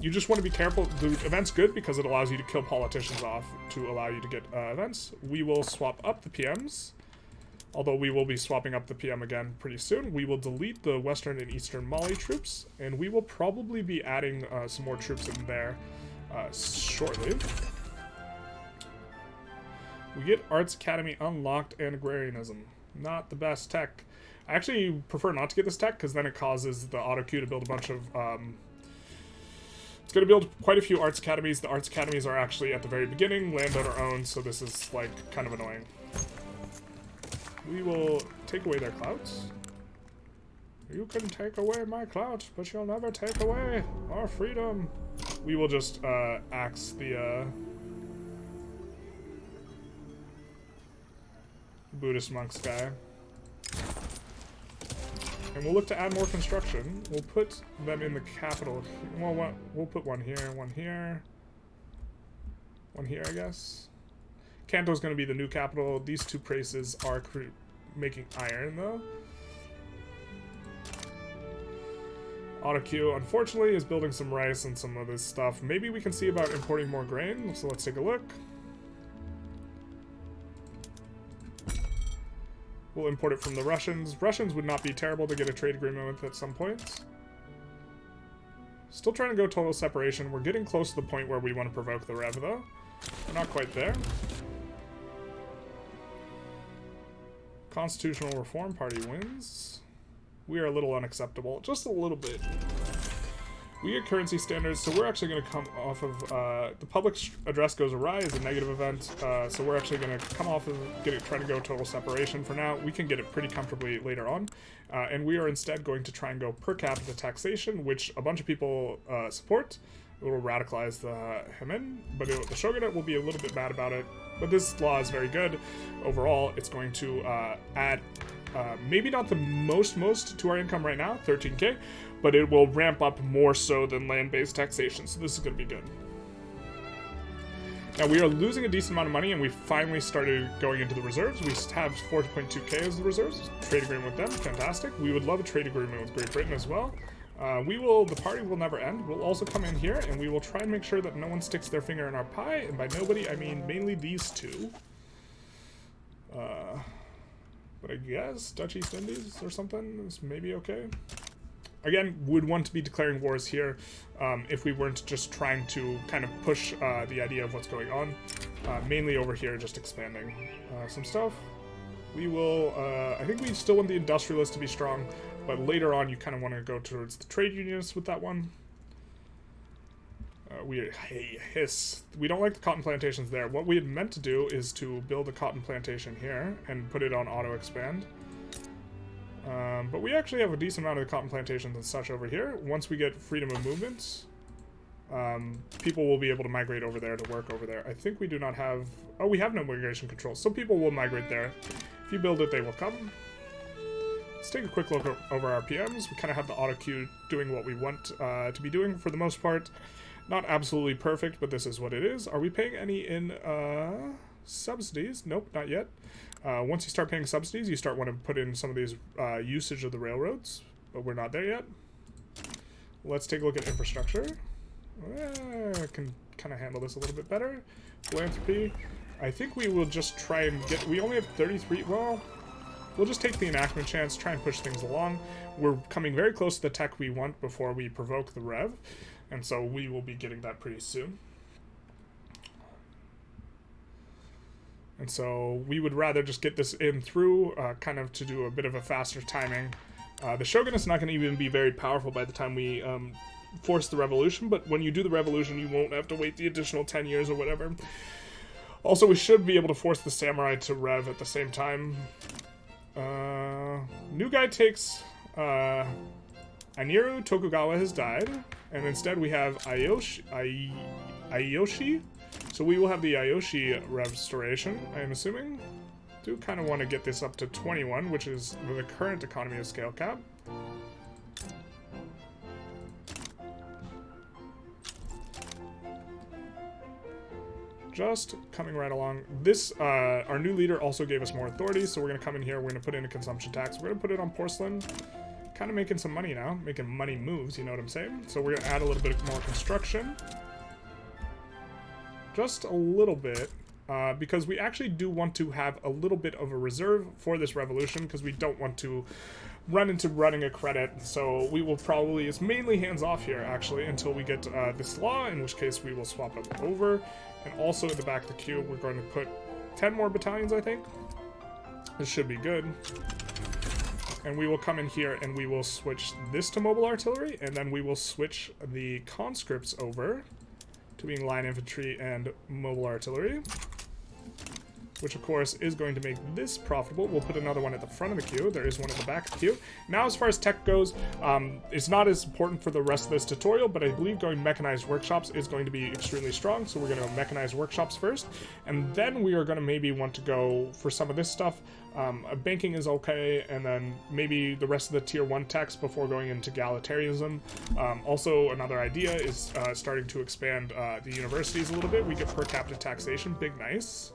You just want to be careful. The event's good because it allows you to kill politicians off to allow you to get events. We will swap up the PMs. Although we will be swapping up the PM again pretty soon. We will delete the Western and Eastern Mali troops. And we will probably be adding some more troops in there shortly. We get Arts Academy unlocked and Agrarianism. Not the best tech. I actually prefer not to get this tech because then it causes the auto queue to build a bunch of it's going to build quite a few Arts Academies. The Arts Academies are actually at the very beginning, landowner owned, so this is like kind of annoying. We will take away their clouts. You can take away my clout, but you'll never take away our freedom. We will just axe the Buddhist monks guy. And we'll look to add more construction. We'll put them in the capital. Well, we'll put one here, one here. One here, I guess. Kanto's going to be the new capital. These two places are making iron, though. AutoQ, unfortunately, is building some rice and some of this stuff. Maybe we can see about importing more grain, so let's take a look. We'll import it from the Russians. Russians would not be terrible to get a trade agreement with at some point. Still trying to go total separation. We're getting close to the point where we want to provoke the rev, though. We're not quite there. Constitutional Reform Party wins. We are a little unacceptable. Just a little bit. We get currency standards, so we're actually going to come off of... the public address goes awry is a negative event, so we're actually going to come off of trying to go total separation for now. We can get it pretty comfortably later on. And we are instead going to try and go per capita taxation, which a bunch of people support. It will radicalize the Hemin, but the Shogunate will be a little bit mad about it. But this law is very good. Overall, it's going to add... maybe not the most to our income right now, 13k, but it will ramp up more so than land-based taxation, so this is going to be good. Now, we are losing a decent amount of money, and we finally started going into the reserves. We have 40.2k as the reserves. Trade agreement with them, fantastic. We would love a trade agreement with Great Britain as well. The party will never end. We'll also come in here and we will try and make sure that no one sticks their finger in our pie. And by nobody, I mean mainly these two. But I guess Dutch East Indies or something is maybe okay. Again, would want to be declaring wars here if we weren't just trying to kind of push the idea of what's going on. Mainly over here, just expanding some stuff. We will, I think we still want the Industrialists to be strong, but later on you kind of want to go towards the trade unionists with that one. We don't like the cotton plantations there. What we had meant to do is to build a cotton plantation here and put it on auto expand. But we actually have a decent amount of the cotton plantations and such over here. Once we get freedom of movement, people will be able to migrate over there to work over there. I think we do not have... Oh, we have no migration control, so people will migrate there. If you build it, they will come. Let's take a quick look over our PMs. We kind of have the auto queue doing what we want to be doing for the most part. Not absolutely perfect, but this is what it is. Are we paying any in subsidies? Nope, not yet. Once you start paying subsidies, you start wanting to put in some of these usage of the railroads, but we're not there yet. Let's take a look at infrastructure. I can kind of handle this a little bit better. Philanthropy. I think we will just try and get... We only have 33... Well, we'll just take the enactment chance, try and push things along. We're coming very close to the tech we want before we provoke the rev, and so we will be getting that pretty soon. And so we would rather just get this in through, kind of to do a bit of a faster timing. The Shogunate's not going to even be very powerful by the time we force the revolution, but when you do the revolution, you won't have to wait the additional 10 years or whatever. Also, we should be able to force the samurai to rev at the same time. New guy takes... Aniru Tokugawa has died, and instead we have Ayoshi. So we will have the Ayoshi restoration, I am assuming. Do kind of want to get this up to 21, which is the current economy of scale cap. Just coming right along. This, our new leader also gave us more authority, so we're going to come in here, we're going to put in a consumption tax. We're going to put it on porcelain. Kind of making some money now, making money moves, you know what I'm saying? So we're going to add a little bit more construction. Just a little bit, because we actually do want to have a little bit of a reserve for this revolution, because we don't want to run into running a credit. So we will probably, it's mainly hands off here actually until we get this law, in which case we will swap it over. And also in the back of the queue, we're going to put 10 more battalions, I think. This should be good. And we will come in here and we will switch this to mobile artillery, and then we will switch the conscripts over to being line infantry and mobile artillery, which of course is going to make this profitable. We'll put another one at the front of the queue. There is one at the back of the queue. Now, as far as tech goes, it's not as important for the rest of this tutorial, but I believe going mechanized workshops is going to be extremely strong. So we're going to go mechanized workshops first, and then we are going to maybe want to go for some of this stuff. Banking is okay, and then maybe the rest of the tier 1 techs before going into egalitarianism. Also, another idea is starting to expand the universities a little bit. We get per capita taxation, big nice.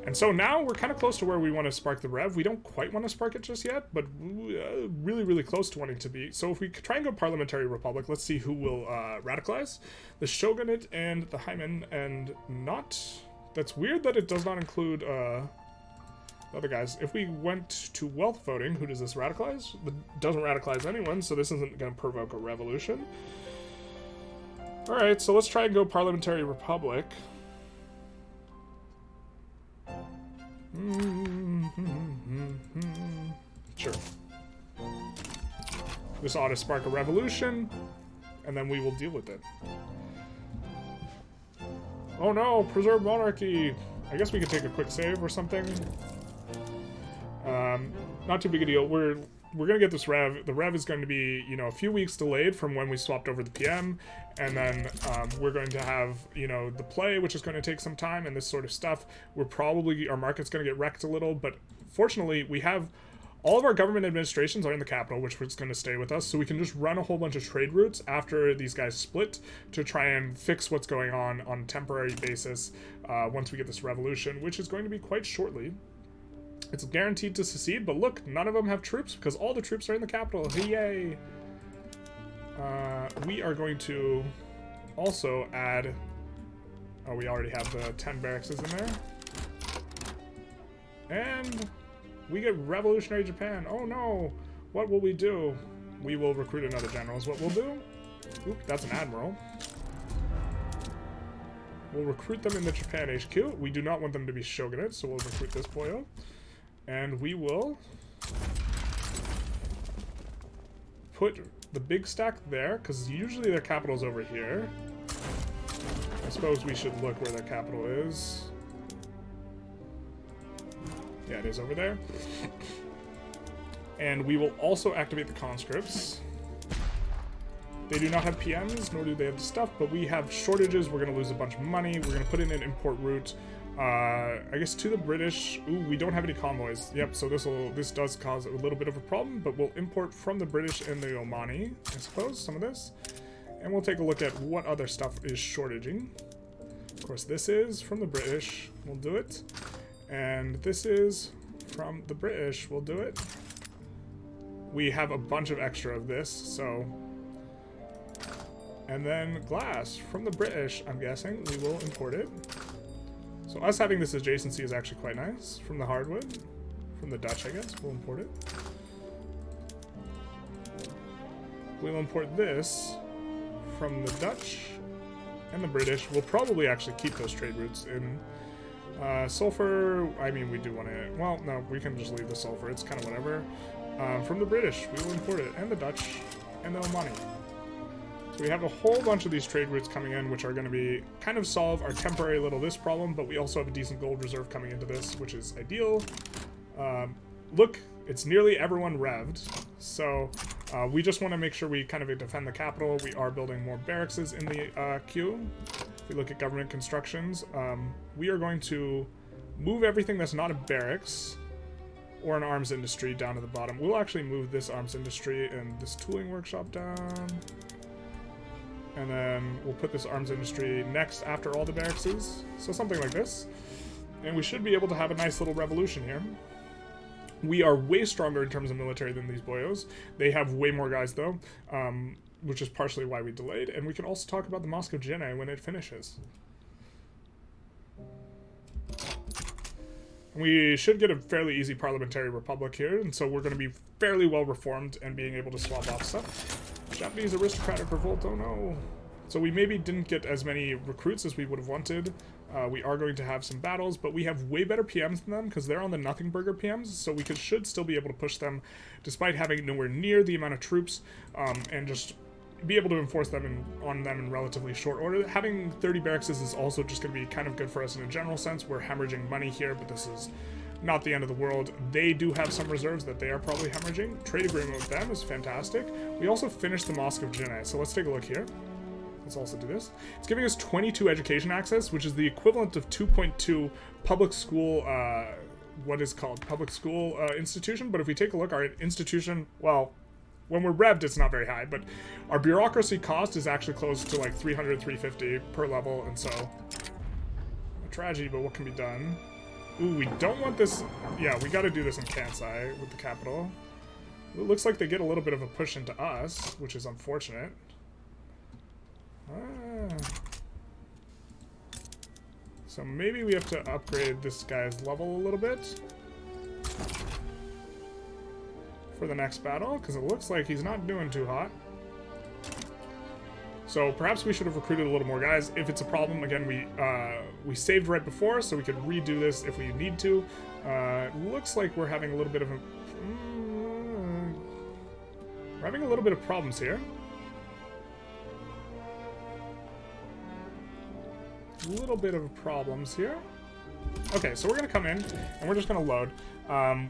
And so now we're kind of close to where we want to spark the rev. We don't quite want to spark it just yet, but really, really close to wanting to be. So if we try and go parliamentary republic, let's see who will radicalize. The Shogunate and the Hymen, and not... That's weird that it does not include the other guys. If we went to wealth voting, who does this radicalize? It doesn't radicalize anyone, so this isn't going to provoke a revolution. Alright, so let's try and go parliamentary republic. Sure. This ought to spark a revolution, and then we will deal with it. Oh no, preserve monarchy! I guess we could take a quick save or something. Not too big a deal. We're gonna get this rev. The rev is going to be, you know, a few weeks delayed from when we swapped over the PM, and then we're going to have, you know, the play, which is going to take some time, and this sort of stuff. Our market's going to get wrecked a little, but fortunately we have all of our government administrations are in the capital, which is going to stay with us, so we can just run a whole bunch of trade routes after these guys split to try and fix what's going on a temporary basis once we get this revolution, which is going to be quite shortly. It's guaranteed to secede, but look, none of them have troops because all the troops are in the capital. Yay! We are going to also add... Oh, we already have the 10 barracks in there. And we get Revolutionary Japan. Oh no! What will we do? We will recruit another general is what we'll do. Oop, that's an admiral. We'll recruit them in the Japan HQ. We do not want them to be Shogunate, so we'll recruit this boyo. And we will put the big stack there, because usually their capital's over here. I suppose we should look where their capital is. Yeah, it is over there. And we will also activate the conscripts. They do not have PMs, nor do they have stuff, but we have shortages. We're going to lose a bunch of money. We're going to put in an import route, I guess, to the British. Ooh, we don't have any convoys. Yep, so this does cause a little bit of a problem, but we'll import from the British and the Omani, I suppose, some of this. And we'll take a look at what other stuff is shortaging. Of course, this is from the British. We'll do it. And this is from the British. We'll do it. We have a bunch of extra of this, so... And then glass from the British, I'm guessing. We will import it. So us having this adjacency is actually quite nice. From the hardwood. From the Dutch, I guess. We'll import it. We'll import this from the Dutch and the British. We'll probably actually keep those trade routes in. Sulfur, I mean, we do want to... Well, no, we can just leave the sulfur. It's kind of whatever. From the British, we will import it. And the Dutch and the Omani. So we have a whole bunch of these trade routes coming in, which are going to be kind of solve our temporary little this problem, but we also have a decent gold reserve coming into this, which is ideal. Look, it's nearly everyone revved, so we just want to make sure we kind of defend the capital. We are building more barracks in the queue. If we look at government constructions, we are going to move everything that's not a barracks or an arms industry down to the bottom. We'll actually move this arms industry and this tooling workshop down. And then we'll put this arms industry next after all the barracks. So something like this. And we should be able to have a nice little revolution here. We are way stronger in terms of military than these boyos. They have way more guys though, which is partially why we delayed. And we can also talk about the Mosque of Quinine when it finishes. We should get a fairly easy parliamentary republic here, and so we're going to be fairly well reformed and being able to swap off stuff. Japanese aristocratic revolt, oh no. So we maybe didn't get as many recruits as we would have wanted. We are going to have some battles, but we have way better PMs than them because they're on the nothing burger PMs, so we should still be able to push them despite having nowhere near the amount of troops, and just be able to enforce them on them in relatively short order. Having 30 barracks is also just going to be kind of good for us in a general sense. We're hemorrhaging money here, but this is not the end of the world. They do have some reserves that they are probably hemorrhaging. Trade agreement with them is fantastic. We also finished the Mosque of Quinine, so let's take a look here. Let's also do this. It's giving us 22 education access, which is the equivalent of 2.2 public school, what is called public school institution. But if we take a look, our institution, well, when we're revved, it's not very high, but our bureaucracy cost is actually close to like 300, 350 per level, and so a tragedy, but what can be done? Ooh, we don't want this. Yeah, we got to do this in Kansai with the capital. It looks like they get a little bit of a push into us, which is unfortunate. So maybe we have to upgrade this guy's level a little bit for the next battle, because it looks like he's not doing too hot. So perhaps we should have recruited a little more guys. If it's a problem, again, we saved right before, so we could redo this if we need to. Looks like we're having a little bit of we're having a little bit of problems here. A little bit of problems here. Okay, so we're gonna come in and we're just gonna load.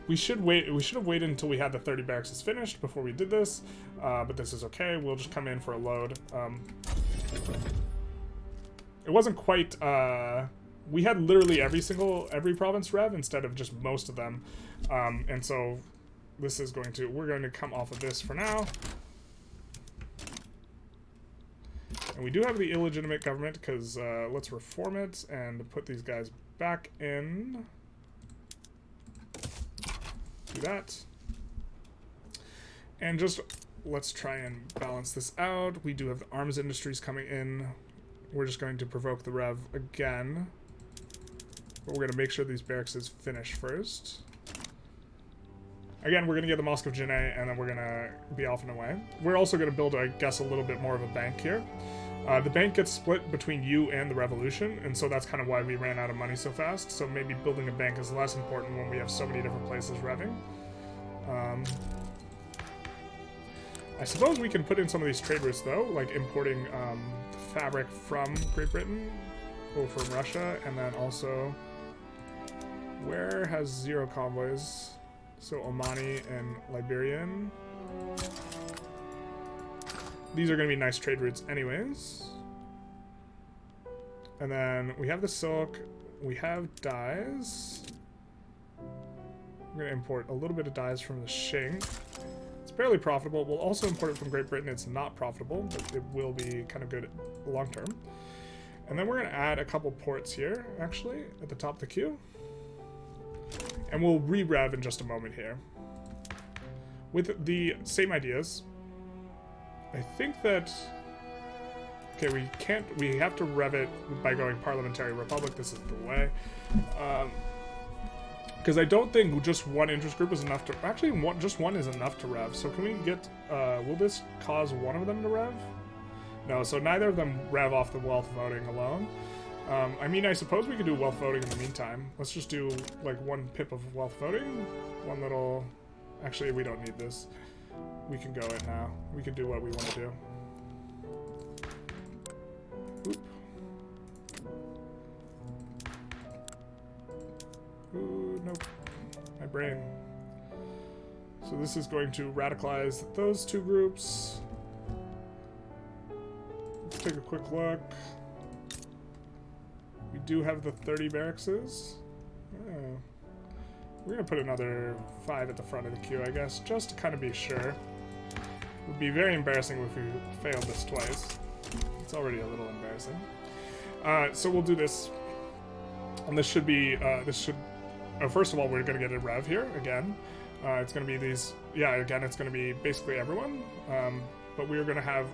We should wait. We should have waited until we had the 30 barracks finished before we did this, but this is okay. We'll just come in for a load. It wasn't quite. We had literally every province rev instead of just most of them, and so this is going to. We're going to come off of this for now. And we do have the illegitimate government because let's reform it and put these guys back in. Do that. And just let's try and balance this out. We do have the arms industries coming in. We're just going to provoke the rev again. But we're going to make sure these barracks is finished first. Again, we're going to get the Mosque of Jinneh, and then we're going to be off and away. We're also going to build, I guess, a little bit more of a bank here. The bank gets split between you and the revolution, and so that's kind of why we ran out of money so fast. So maybe building a bank is less important when we have so many different places revving. I suppose we can put in some of these trade routes, though, like importing fabric from Great Britain or from Russia, and then also... Where has 0 convoys? So Omani and Liberian. These are going to be nice trade routes anyways. And then we have the silk. We have dyes. We're going to import a little bit of dyes from the Shing. It's barely profitable. We'll also import it from Great Britain. It's not profitable, but it will be kind of good long term. And then we're going to add a couple ports here, actually, at the top of the queue. And we'll re-rev in just a moment here. With the same ideas. I think that... Okay, we have to rev it by going Parliamentary Republic. This is the way. Because I don't think just one interest group is enough to... Actually, just one is enough to rev. So can we get... will this cause one of them to rev? No, so neither of them rev off the wealth voting alone. I mean, I suppose we could do wealth voting in the meantime. Let's just do, like, 1 pip of wealth voting. One little... Actually, we don't need this. We can go it now. We can do what we want to do. Oop. Ooh, nope. My brain. So this is going to radicalize those 2 groups. Let's take a quick look. We do have the 30 barracks. Oh. We're going to put another 5 at the front of the queue, I guess, just to kind of be sure. It would be very embarrassing if we failed this twice. It's already a little embarrassing. So we'll do this. And this should be, first of all, we're going to get a rev here, again. It's going to be these, yeah, again, it's going to be basically everyone. But we are going to have,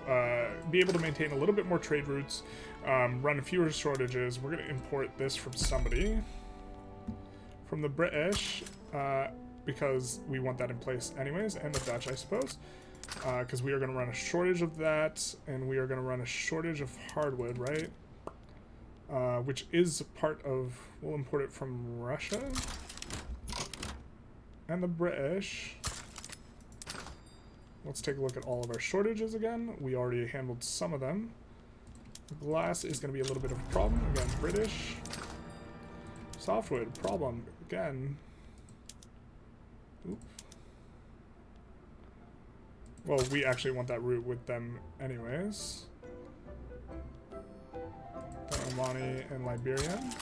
be able to maintain a little bit more trade routes, run fewer shortages. We're going to import this from somebody. From the British, because we want that in place anyways, and the Dutch, I suppose. Because we are going to run a shortage of that, and we are going to run a shortage of hardwood, right? Which is part of... We'll import it from Russia. And the British... Let's take a look at all of our shortages again. We already handled some of them. Glass is going to be a little bit of a problem. Again, British. Softwood, problem. Again. Oop. Well, we actually want that route with them anyways. The Omani and Liberian.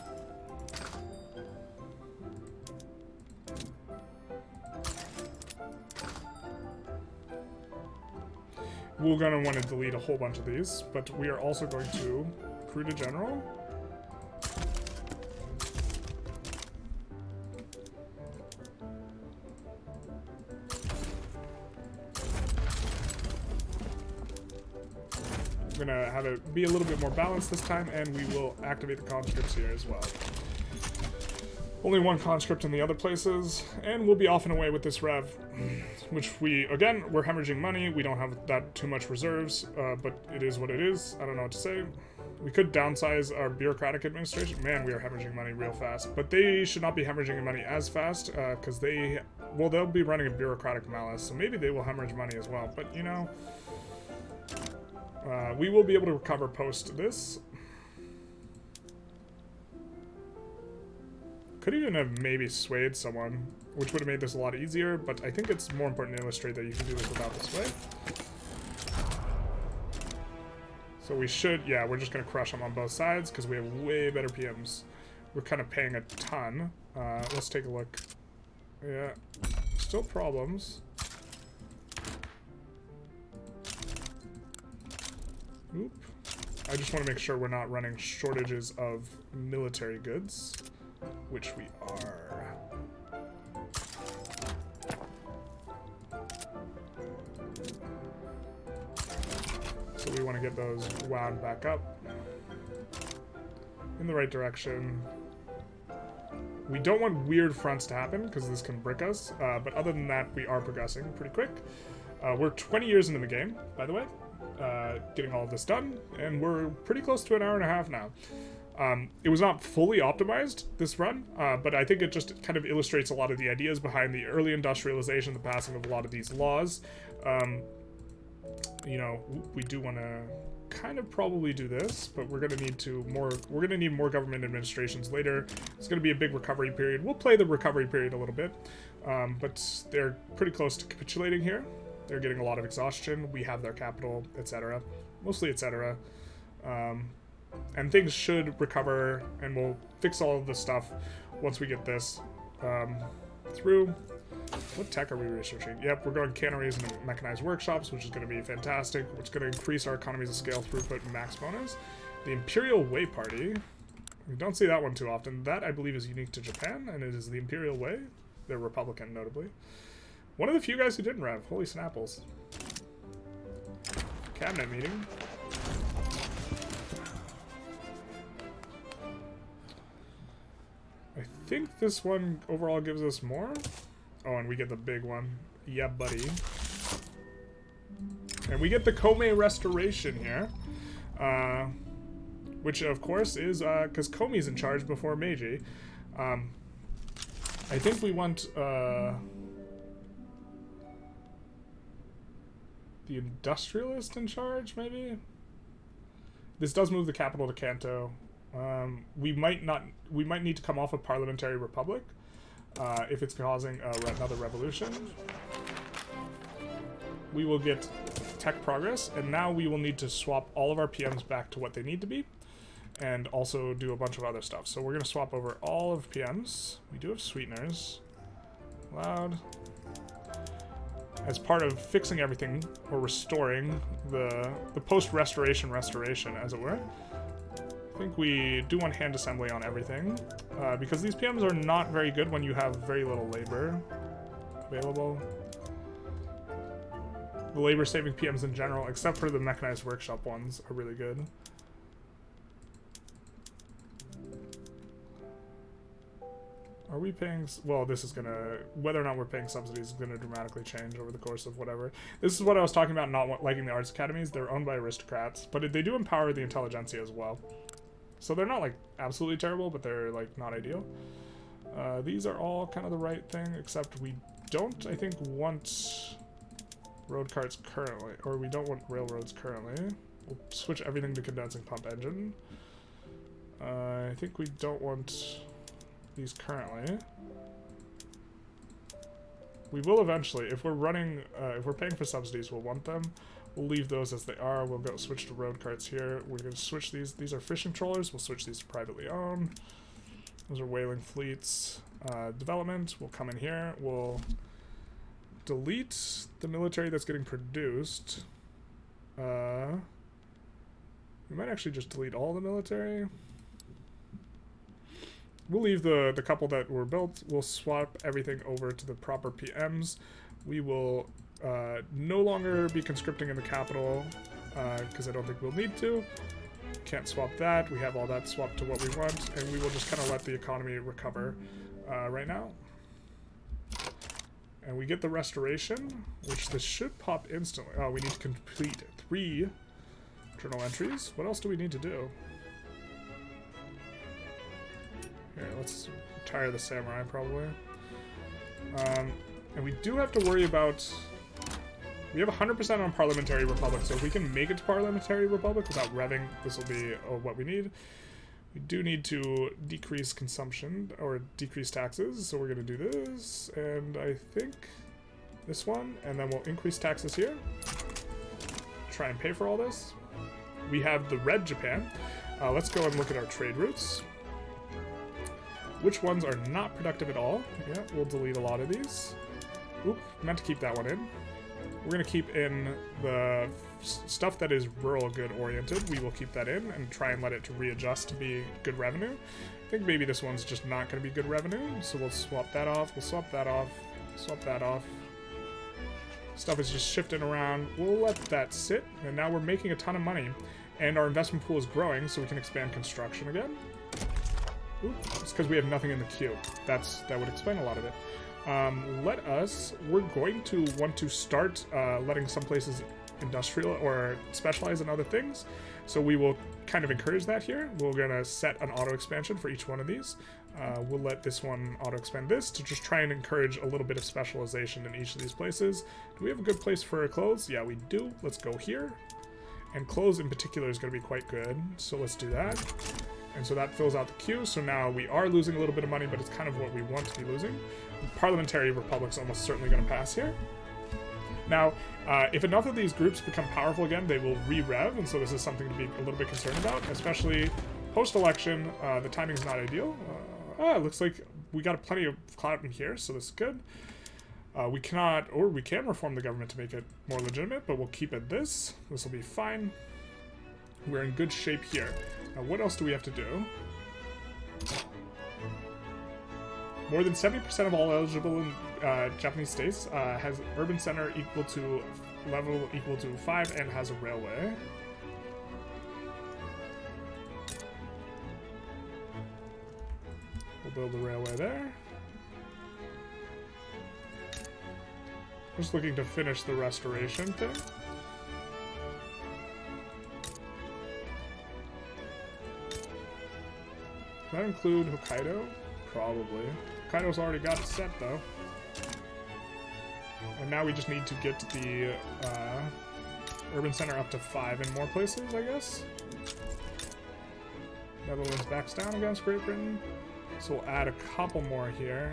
We're going to want to delete a whole bunch of these, but we are also going to recruit a general. We're going to have it be a little bit more balanced this time, and we will activate the conscripts here as well. Only 1 conscript in the other places, and we'll be off and away with this rev, which we're hemorrhaging money. We don't have that too much reserves, but it is what it is. I don't know what to say. We could downsize our bureaucratic administration. Man, we are hemorrhaging money real fast, but they should not be hemorrhaging money as fast, because they'll be running a bureaucratic malice, so maybe they will hemorrhage money as well, but you know, we will be able to recover post this. Could even have maybe swayed someone, which would have made this a lot easier, but I think it's more important to illustrate that you can do this without the sway. So we should, yeah, we're just going to crush them on both sides because we have way better PMs. We're kind of paying a ton. Let's take a look. Yeah, still problems. Oop. I just want to make sure we're not running shortages of military goods. Which we are. want to get those wound back up in the right direction. We don't want weird fronts to happen because this can brick us, but other than that, we are progressing pretty quick. We're 20 years into the game, by the way, getting all of this done, and we're pretty close to an hour and a half now. It was not fully optimized, this run, but I think it just kind of illustrates a lot of the ideas behind the early industrialization, the passing of a lot of these laws. You know, we do want to kind of probably do this, but we're going to need more government administrations later. It's going to be a big recovery period. We'll play the recovery period a little bit, but they're pretty close to capitulating here. They're getting a lot of exhaustion. We have their capital, etc. Mostly etc. And things should recover, and we'll fix all of this stuff once we get this through. What tech are we researching? Yep, we're going canneries and mechanized workshops, which is going to be fantastic. It's going to increase our economies of scale, throughput, and max bonus. The Imperial Way Party. We don't see that one too often. That, I believe, is unique to Japan, and it is the Imperial Way. They're Republican, notably. One of the few guys who didn't rev. Holy snapples. Cabinet meeting. I think this one overall gives us more. Oh, and we get the big one. Yeah, buddy. And we get the Komei Restoration here. Which, of course, is because Komei's in charge before Meiji. I think we want the Industrialist in charge, maybe? This does move the capital to Kanto. We might need to come off a parliamentary republic if it's causing another revolution. We will get tech progress, and now we will need to swap all of our PMs back to what they need to be, and also do a bunch of other stuff. So we're going to swap over all of PMs. We do have sweeteners. Loud. As part of fixing everything, or restoring the post-restoration restoration, as it were. I think we do want hand assembly on everything, because these PMs are not very good when you have very little labor available. The labor-saving PMs in general, except for the mechanized workshop ones, are really good. Are we paying... Well, this is gonna... Whether or not we're paying subsidies is gonna dramatically change over the course of whatever. This is what I was talking about, not liking the arts academies. They're owned by aristocrats, but they do empower the Intelligentsia as well. So they're not, like, absolutely terrible, but they're, like, not ideal. These are all kind of the right thing, except we don't, I think, want road carts currently. Or we don't want railroads currently. We'll switch everything to condensing pump engine. I think we don't want... these currently. We will eventually, if we're running, if we're paying for subsidies, we'll want them. We'll leave those as they are. We'll go switch to road carts here. We're going to switch these. These are fishing trawlers. We'll switch these to privately owned. Those are whaling fleets. Development. We'll come in here. We'll delete the military that's getting produced. We might actually just delete all the military. We'll leave the couple that were built. We'll swap everything over to the proper PMs. We will no longer be conscripting in the capital because I don't think we'll need to. Can't swap that. We have all that swapped to what we want, and we will just kind of let the economy recover right now. And we get the restoration, which this should pop instantly. Oh, we need to complete 3 journal entries. What else do we need to do? Here, let's retire the samurai, probably. And we do have to worry about... We have 100% on Parliamentary Republic, so if we can make it to Parliamentary Republic without revving, this will be what we need. We do need to decrease consumption, or decrease taxes, so we're going to do this, and I think this one, and then we'll increase taxes here. Try and pay for all this. We have the Red Japan. Let's go and look at our trade routes. Which ones are not productive at all? Yeah, we'll delete a lot of these. Oop, meant to keep that one in. We're going to keep in the stuff that is rural good oriented. We will keep that in and try and let it to readjust to be good revenue. I think maybe this one's just not going to be good revenue, so we'll swap that off. We'll swap that off. Swap that off. Stuff is just shifting around. We'll let that sit, and now we're making a ton of money. And our investment pool is growing, so we can expand construction again. Ooh, it's because we have nothing in the queue. That would explain a lot of it. We're going to want to start letting some places industrial or specialize in other things. So we will kind of encourage that here. We're going to set an auto expansion for each one of these. We'll let this one auto expand this to just try and encourage a little bit of specialization in each of these places. Do we have a good place for clothes? Yeah, we do. Let's go here. And clothes in particular is going to be quite good. So let's do that. And so that fills out the queue. So now we are losing a little bit of money, but it's kind of what we want to be losing. Parliamentary Republic's almost certainly going to pass here. Now, if enough of these groups become powerful again, they will re-rev, and so this is something to be a little bit concerned about, especially post-election. The timing is not ideal. It looks like we got plenty of clout in here, so this is good. We cannot, or we can reform the government to make it more legitimate, but we'll keep it this. This will be fine. We're in good shape here. Now, what else do we have to do? More than 70% of all eligible Japanese states has urban center equal to level equal to 5 and has a railway. We'll build a railway there. Just looking to finish the restoration thing. Does that include Hokkaido? Probably. Hokkaido's already got it set, though. And now we just need to get the urban center up to 5 in more places, I guess. Netherlands backs down against Great Britain. So we'll add a couple more here.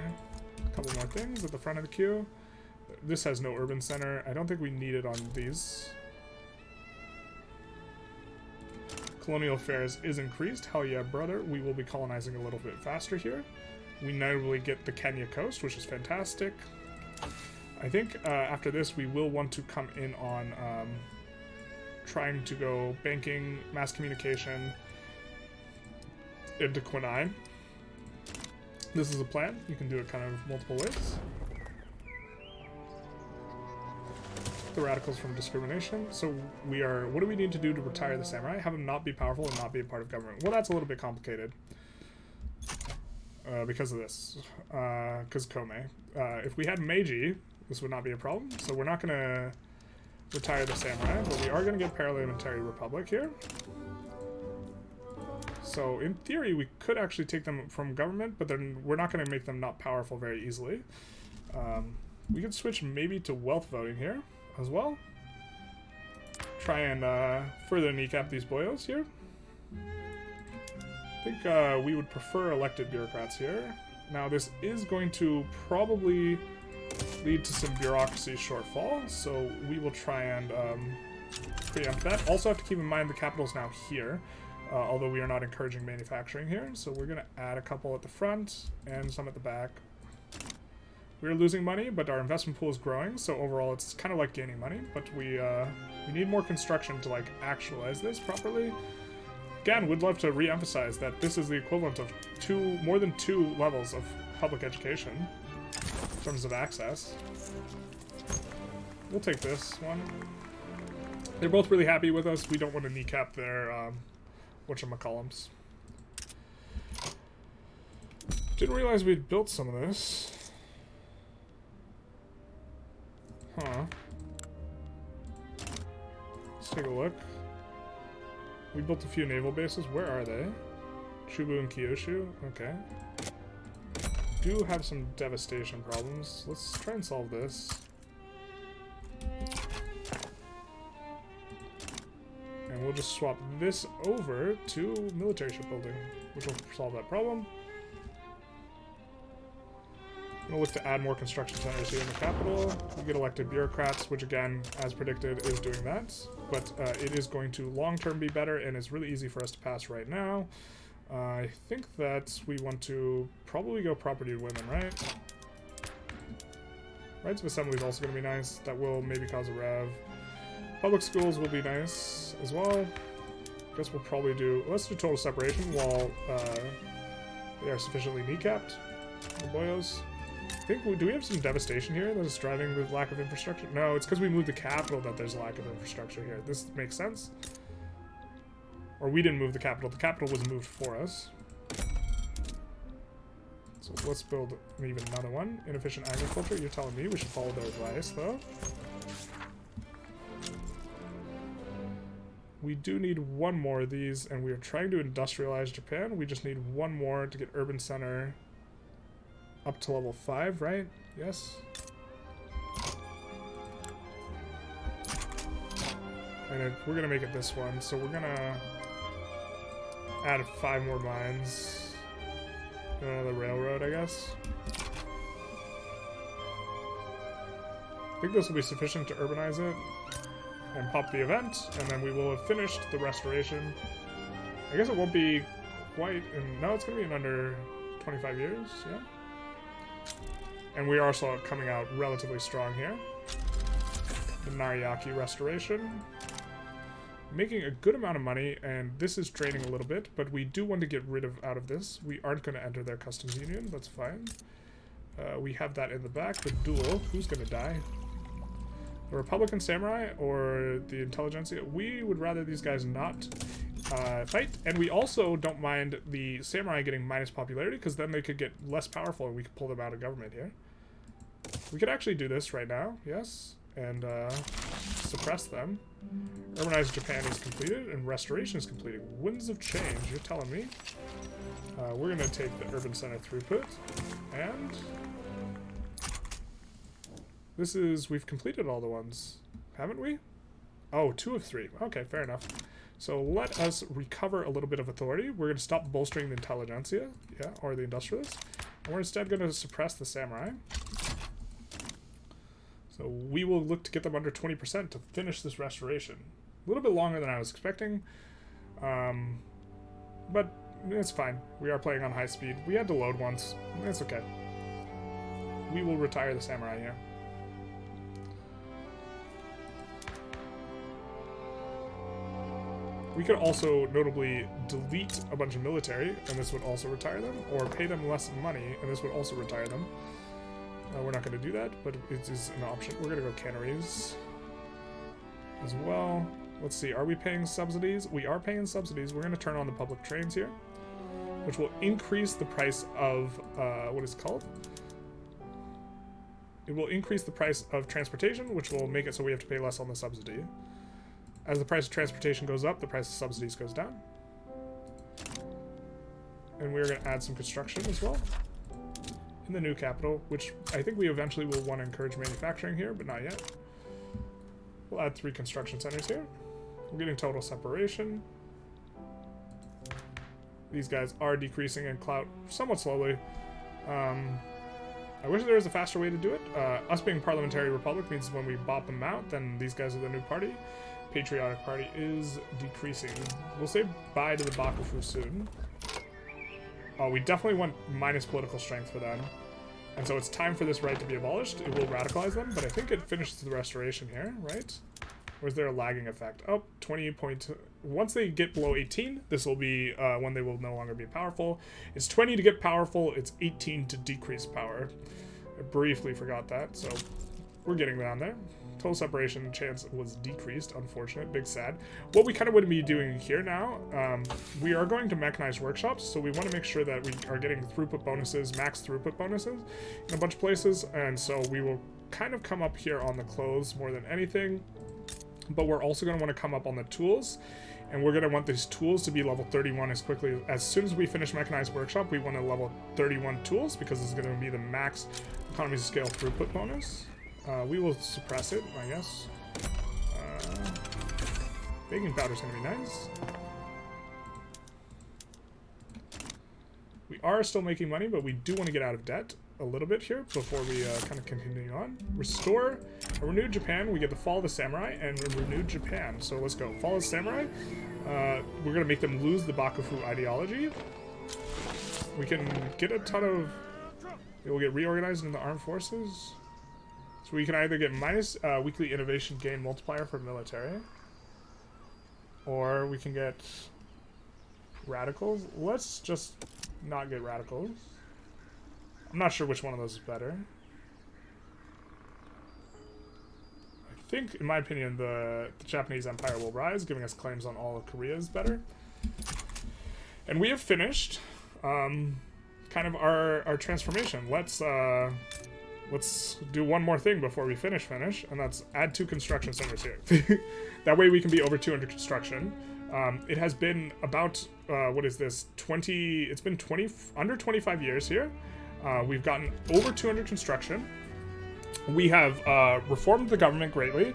A couple more things at the front of the queue. This has no urban center. I don't think we need it on these. Colonial affairs is increased. Hell yeah, brother. We will be colonizing a little bit faster here. We narrowly get the Kenya coast, which is fantastic. I think after this, we will want to come in on trying to go banking, mass communication into Quinine. This is a plan. You can do it kind of multiple ways. The radicals from discrimination. So we are, what do we need to do to retire the samurai? Have them not be powerful and not be a part of government. Well, that's a little bit complicated. Because of this. Because Kome. If we had Meiji, this would not be a problem. So we're not going to retire the samurai, but we are going to get parliamentary republic here. So in theory, we could actually take them from government, but then we're not going to make them not powerful very easily. We could switch maybe to wealth voting here as well. Try and further kneecap these boyos here. I think we would prefer elected bureaucrats here. Now this is going to probably lead to some bureaucracy shortfall, so we will try and preempt that. Also have to keep in mind the capital's now here, although we are not encouraging manufacturing here, so we're going to add a couple at the front and some at the back. We're losing money, but our investment pool is growing, so overall it's kind of like gaining money, but we need more construction to like actualize this properly. Again, would love to re-emphasize that this is the equivalent of more than two levels of public education in terms of access. We'll take this one. They're both really happy with us. We don't want to kneecap their whatchamacallums. Didn't realize we'd built some of this. Huh. Let's take a look. We built a few naval bases. Where are they? Chubu and Kyushu. Okay. Do have some devastation problems. Let's try and solve this. And we'll just swap this over to military shipbuilding, which will solve that problem. We'll look to add more construction centers here in the capital. We get elected bureaucrats, which again, as predicted, is doing that. But it is going to long-term be better, and it's really easy for us to pass right now. I think that we want to probably go property to women, right? Rights of assembly is also going to be nice. That will maybe cause a rev. Public schools will be nice as well. Guess we'll probably do... Let's do total separation while they are sufficiently kneecapped. The boyos. do we have some devastation here that is driving the lack of infrastructure? No, it's because we moved the capital that there's a lack of infrastructure here. This makes sense. Or we didn't move the capital. The capital was moved for us. So let's build even another one. Inefficient agriculture. You're telling me we should follow their advice, though. We do need one more of these, and we are trying to industrialize Japan. We just need one more to get urban center up to level 5, right? Yes. And we're going to make it this one, so we're going to add 5 more mines. And another railroad, I guess. I think this will be sufficient to urbanize it. And pop the event, and then we will have finished the restoration. I guess it won't be quite in... No, it's going to be in under 25 years, yeah. And we are also coming out relatively strong here. The Nariaki restoration. Making a good amount of money, and this is draining a little bit, but we do want to get rid of out of this. We aren't going to enter their customs union, that's fine. We have that in the back. The duel, who's going to die? The Republican Samurai or the Intelligentsia? We would rather these guys not fight, and we also don't mind the Samurai getting minus popularity, because then they could get less powerful and we could pull them out of government here. We could actually do this right now, yes, and suppress them. Urbanized Japan is completed, and restoration is completed. Winds of change, you're telling me? We're going to take the urban center throughput, and... This is, we've completed all the ones, haven't we? Oh, 2 of 3. Okay, fair enough. So let us recover a little bit of authority. We're going to stop bolstering the Intelligentsia, yeah, or the Industrialists. And we're instead going to suppress the Samurai. So we will look to get them under 20% to finish this restoration. A little bit longer than I was expecting. But it's fine. We are playing on high speed. We had to load once. It's okay. We will retire the Samurai here. We could also notably delete a bunch of military, and this would also retire them, or pay them less money, and this would also retire them. We're not going to do that, but it is an option. We're going to go canneries as well. Let's see, are we paying subsidies? We are paying subsidies. We're going to turn on the public trains here, which will increase the price of, what is it called? It will increase the price of transportation, which will make it so we have to pay less on the subsidy. As the price of transportation goes up, the price of subsidies goes down. And we're going to add some construction as well in the new capital, which I think we eventually will want to encourage manufacturing here, but not yet. We'll add 3 construction centers here. We're getting total separation. These guys are decreasing in clout somewhat slowly. I wish there was a faster way to do it. Us being parliamentary republic means when we bop them out, then these guys are the new party. Patriotic Party is decreasing. We'll say bye to the Bakufu soon. Oh, we definitely want minus political strength for them. And so it's time for this right to be abolished. It will radicalize them, but I think it finishes the restoration here, right? Or is there a lagging effect? Oh, 20. Once they get below 18, this will be when they will no longer be powerful. It's 20 to get powerful, it's 18 to decrease power. I briefly forgot that, so we're getting down there. Total separation chance was decreased, unfortunate, big sad. What we kind of would be doing here now, we are going to mechanized workshops, so we want to make sure that we are getting throughput bonuses, max throughput bonuses in a bunch of places, and so we will kind of come up here on the clothes more than anything, but we're also going to want to come up on the tools, and we're going to want these tools to be level 31 as quickly. As soon as we finish mechanized workshop, we want to level 31 tools, because this is going to be the max economies of scale throughput bonus. We will suppress it, I guess. Baking powder is going to be nice. We are still making money, but we do want to get out of debt a little bit here before we kind of continue on. Restore a renewed Japan. We get the fall of the samurai and a renewed Japan. So let's go. Fall of the samurai. We're going to make them lose the Bakufu ideology. We can get a ton of... It will get reorganized in the armed forces. So we can either get minus weekly innovation gain multiplier for military, or we can get radicals. Let's just not get radicals. I'm not sure which one of those is better. I think, in my opinion, the Japanese Empire will rise, giving us claims on all of Korea is better. And we have finished kind of our transformation. Let's do one more thing before we finish, and that's add 2 construction centers here. That way we can be over 200 construction. It has been about, what is this, it's been under 25 years here. We've gotten over 200 construction. We have reformed the government greatly,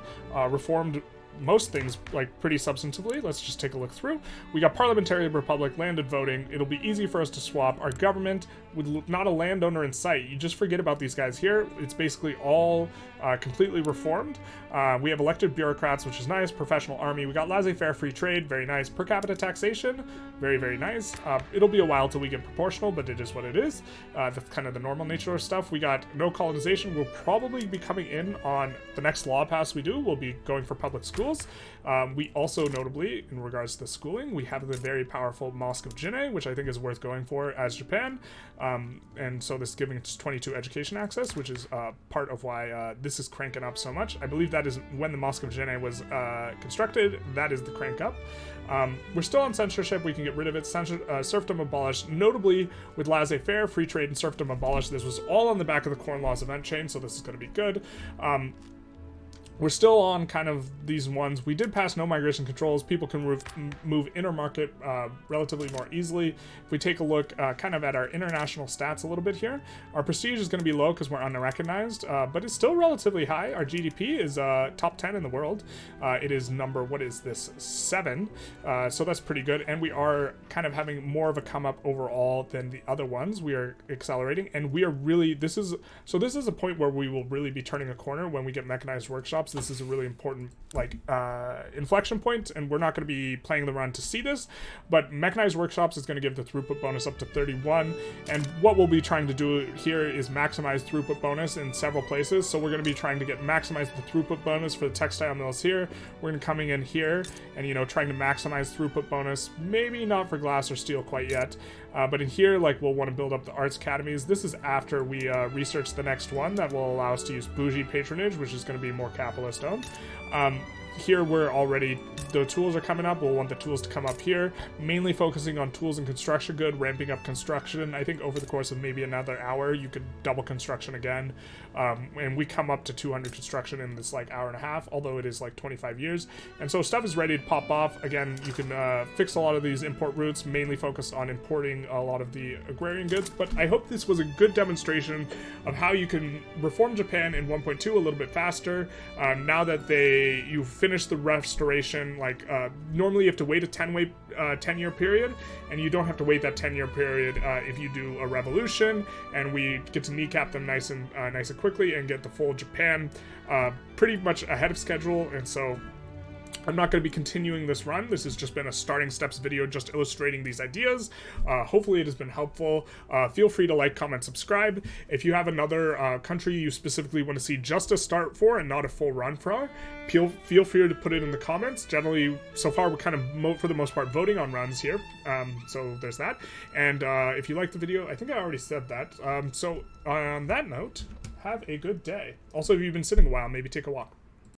reformed most things like pretty substantively. Let's just take a look through. We got parliamentary republic, landed voting. It'll be easy for us to swap. Our government with not a landowner in sight. You just forget about these guys here. It's basically all completely reformed. We have elected bureaucrats, which is nice. Professional army. We got laissez-faire free trade, very nice. Per capita taxation, very, very nice. It'll be a while till we get proportional, but it is what it is. That's kind of the normal nature of stuff. We got no colonization. We'll probably be coming in on the next law pass we do. We'll be going for public schools. We also, notably, in regards to schooling, we have the very powerful Mosque of Jinne, which I think is worth going for as Japan. And so this is giving us 22 education access, which is part of why this is cranking up so much. I believe that is when the Mosque of Jinne was constructed. That is the crank up. We're still on censorship. We can get rid of it. Serfdom abolished, notably with laissez-faire, free trade, and serfdom abolished. This was all on the back of the Corn Laws event chain, so this is going to be good. We're still on kind of these ones. We did pass no migration controls. People can move intermarket relatively more easily. If we take a look kind of at our international stats a little bit here, our prestige is going to be low because we're unrecognized, but it's still relatively high. Our GDP is top 10 in the world. It is number, 7. So that's pretty good. And we are kind of having more of a come up overall than the other ones. We are accelerating, and we are really, this is a point where we will really be turning a corner when we get mechanized workshops. This is a really important inflection point, and we're not going to be playing the run to see this, but mechanized workshops is going to give the throughput bonus up to 31, and what we'll be trying to do here is maximize throughput bonus in several places. So we're going to be trying to maximize the throughput bonus for the textile mills here. We're going to coming in here and trying to maximize throughput bonus, maybe not for glass or steel quite yet, but in here we'll want to build up the arts academies. This is after we research the next one that will allow us to use bougie patronage, which is going to be more capitalist owned. Here we're already, the tools are coming up. We'll want the tools to come up here, mainly focusing on tools and construction good, ramping up construction. I think over the course of maybe another hour, you could double construction again. And we come up to 200 construction in this hour and a half, although it is 25 years. And so stuff is ready to pop off. Again, you can fix a lot of these import routes, mainly focused on importing a lot of the agrarian goods. But I hope this was a good demonstration of how you can reform Japan in 1.2 a little bit faster. Now that you've finished the restoration, normally you have to wait a 10-year period, and you don't have to wait that 10-year period if you do a revolution, and we get to kneecap them nice and quickly and get the full Japan pretty much ahead of schedule. And so I'm not going to be continuing this run. This has just been a starting steps video just illustrating these ideas. Hopefully it has been helpful. Feel free to like, comment, subscribe. If you have another country you specifically want to see just a start for and not a full run for, feel free to put it in the comments. Generally, so far we're kind of for the most part voting on runs here. So there's that. And if you like the video, I think I already said that. So on that note, have a good day. Also, if you've been sitting a while, maybe take a walk.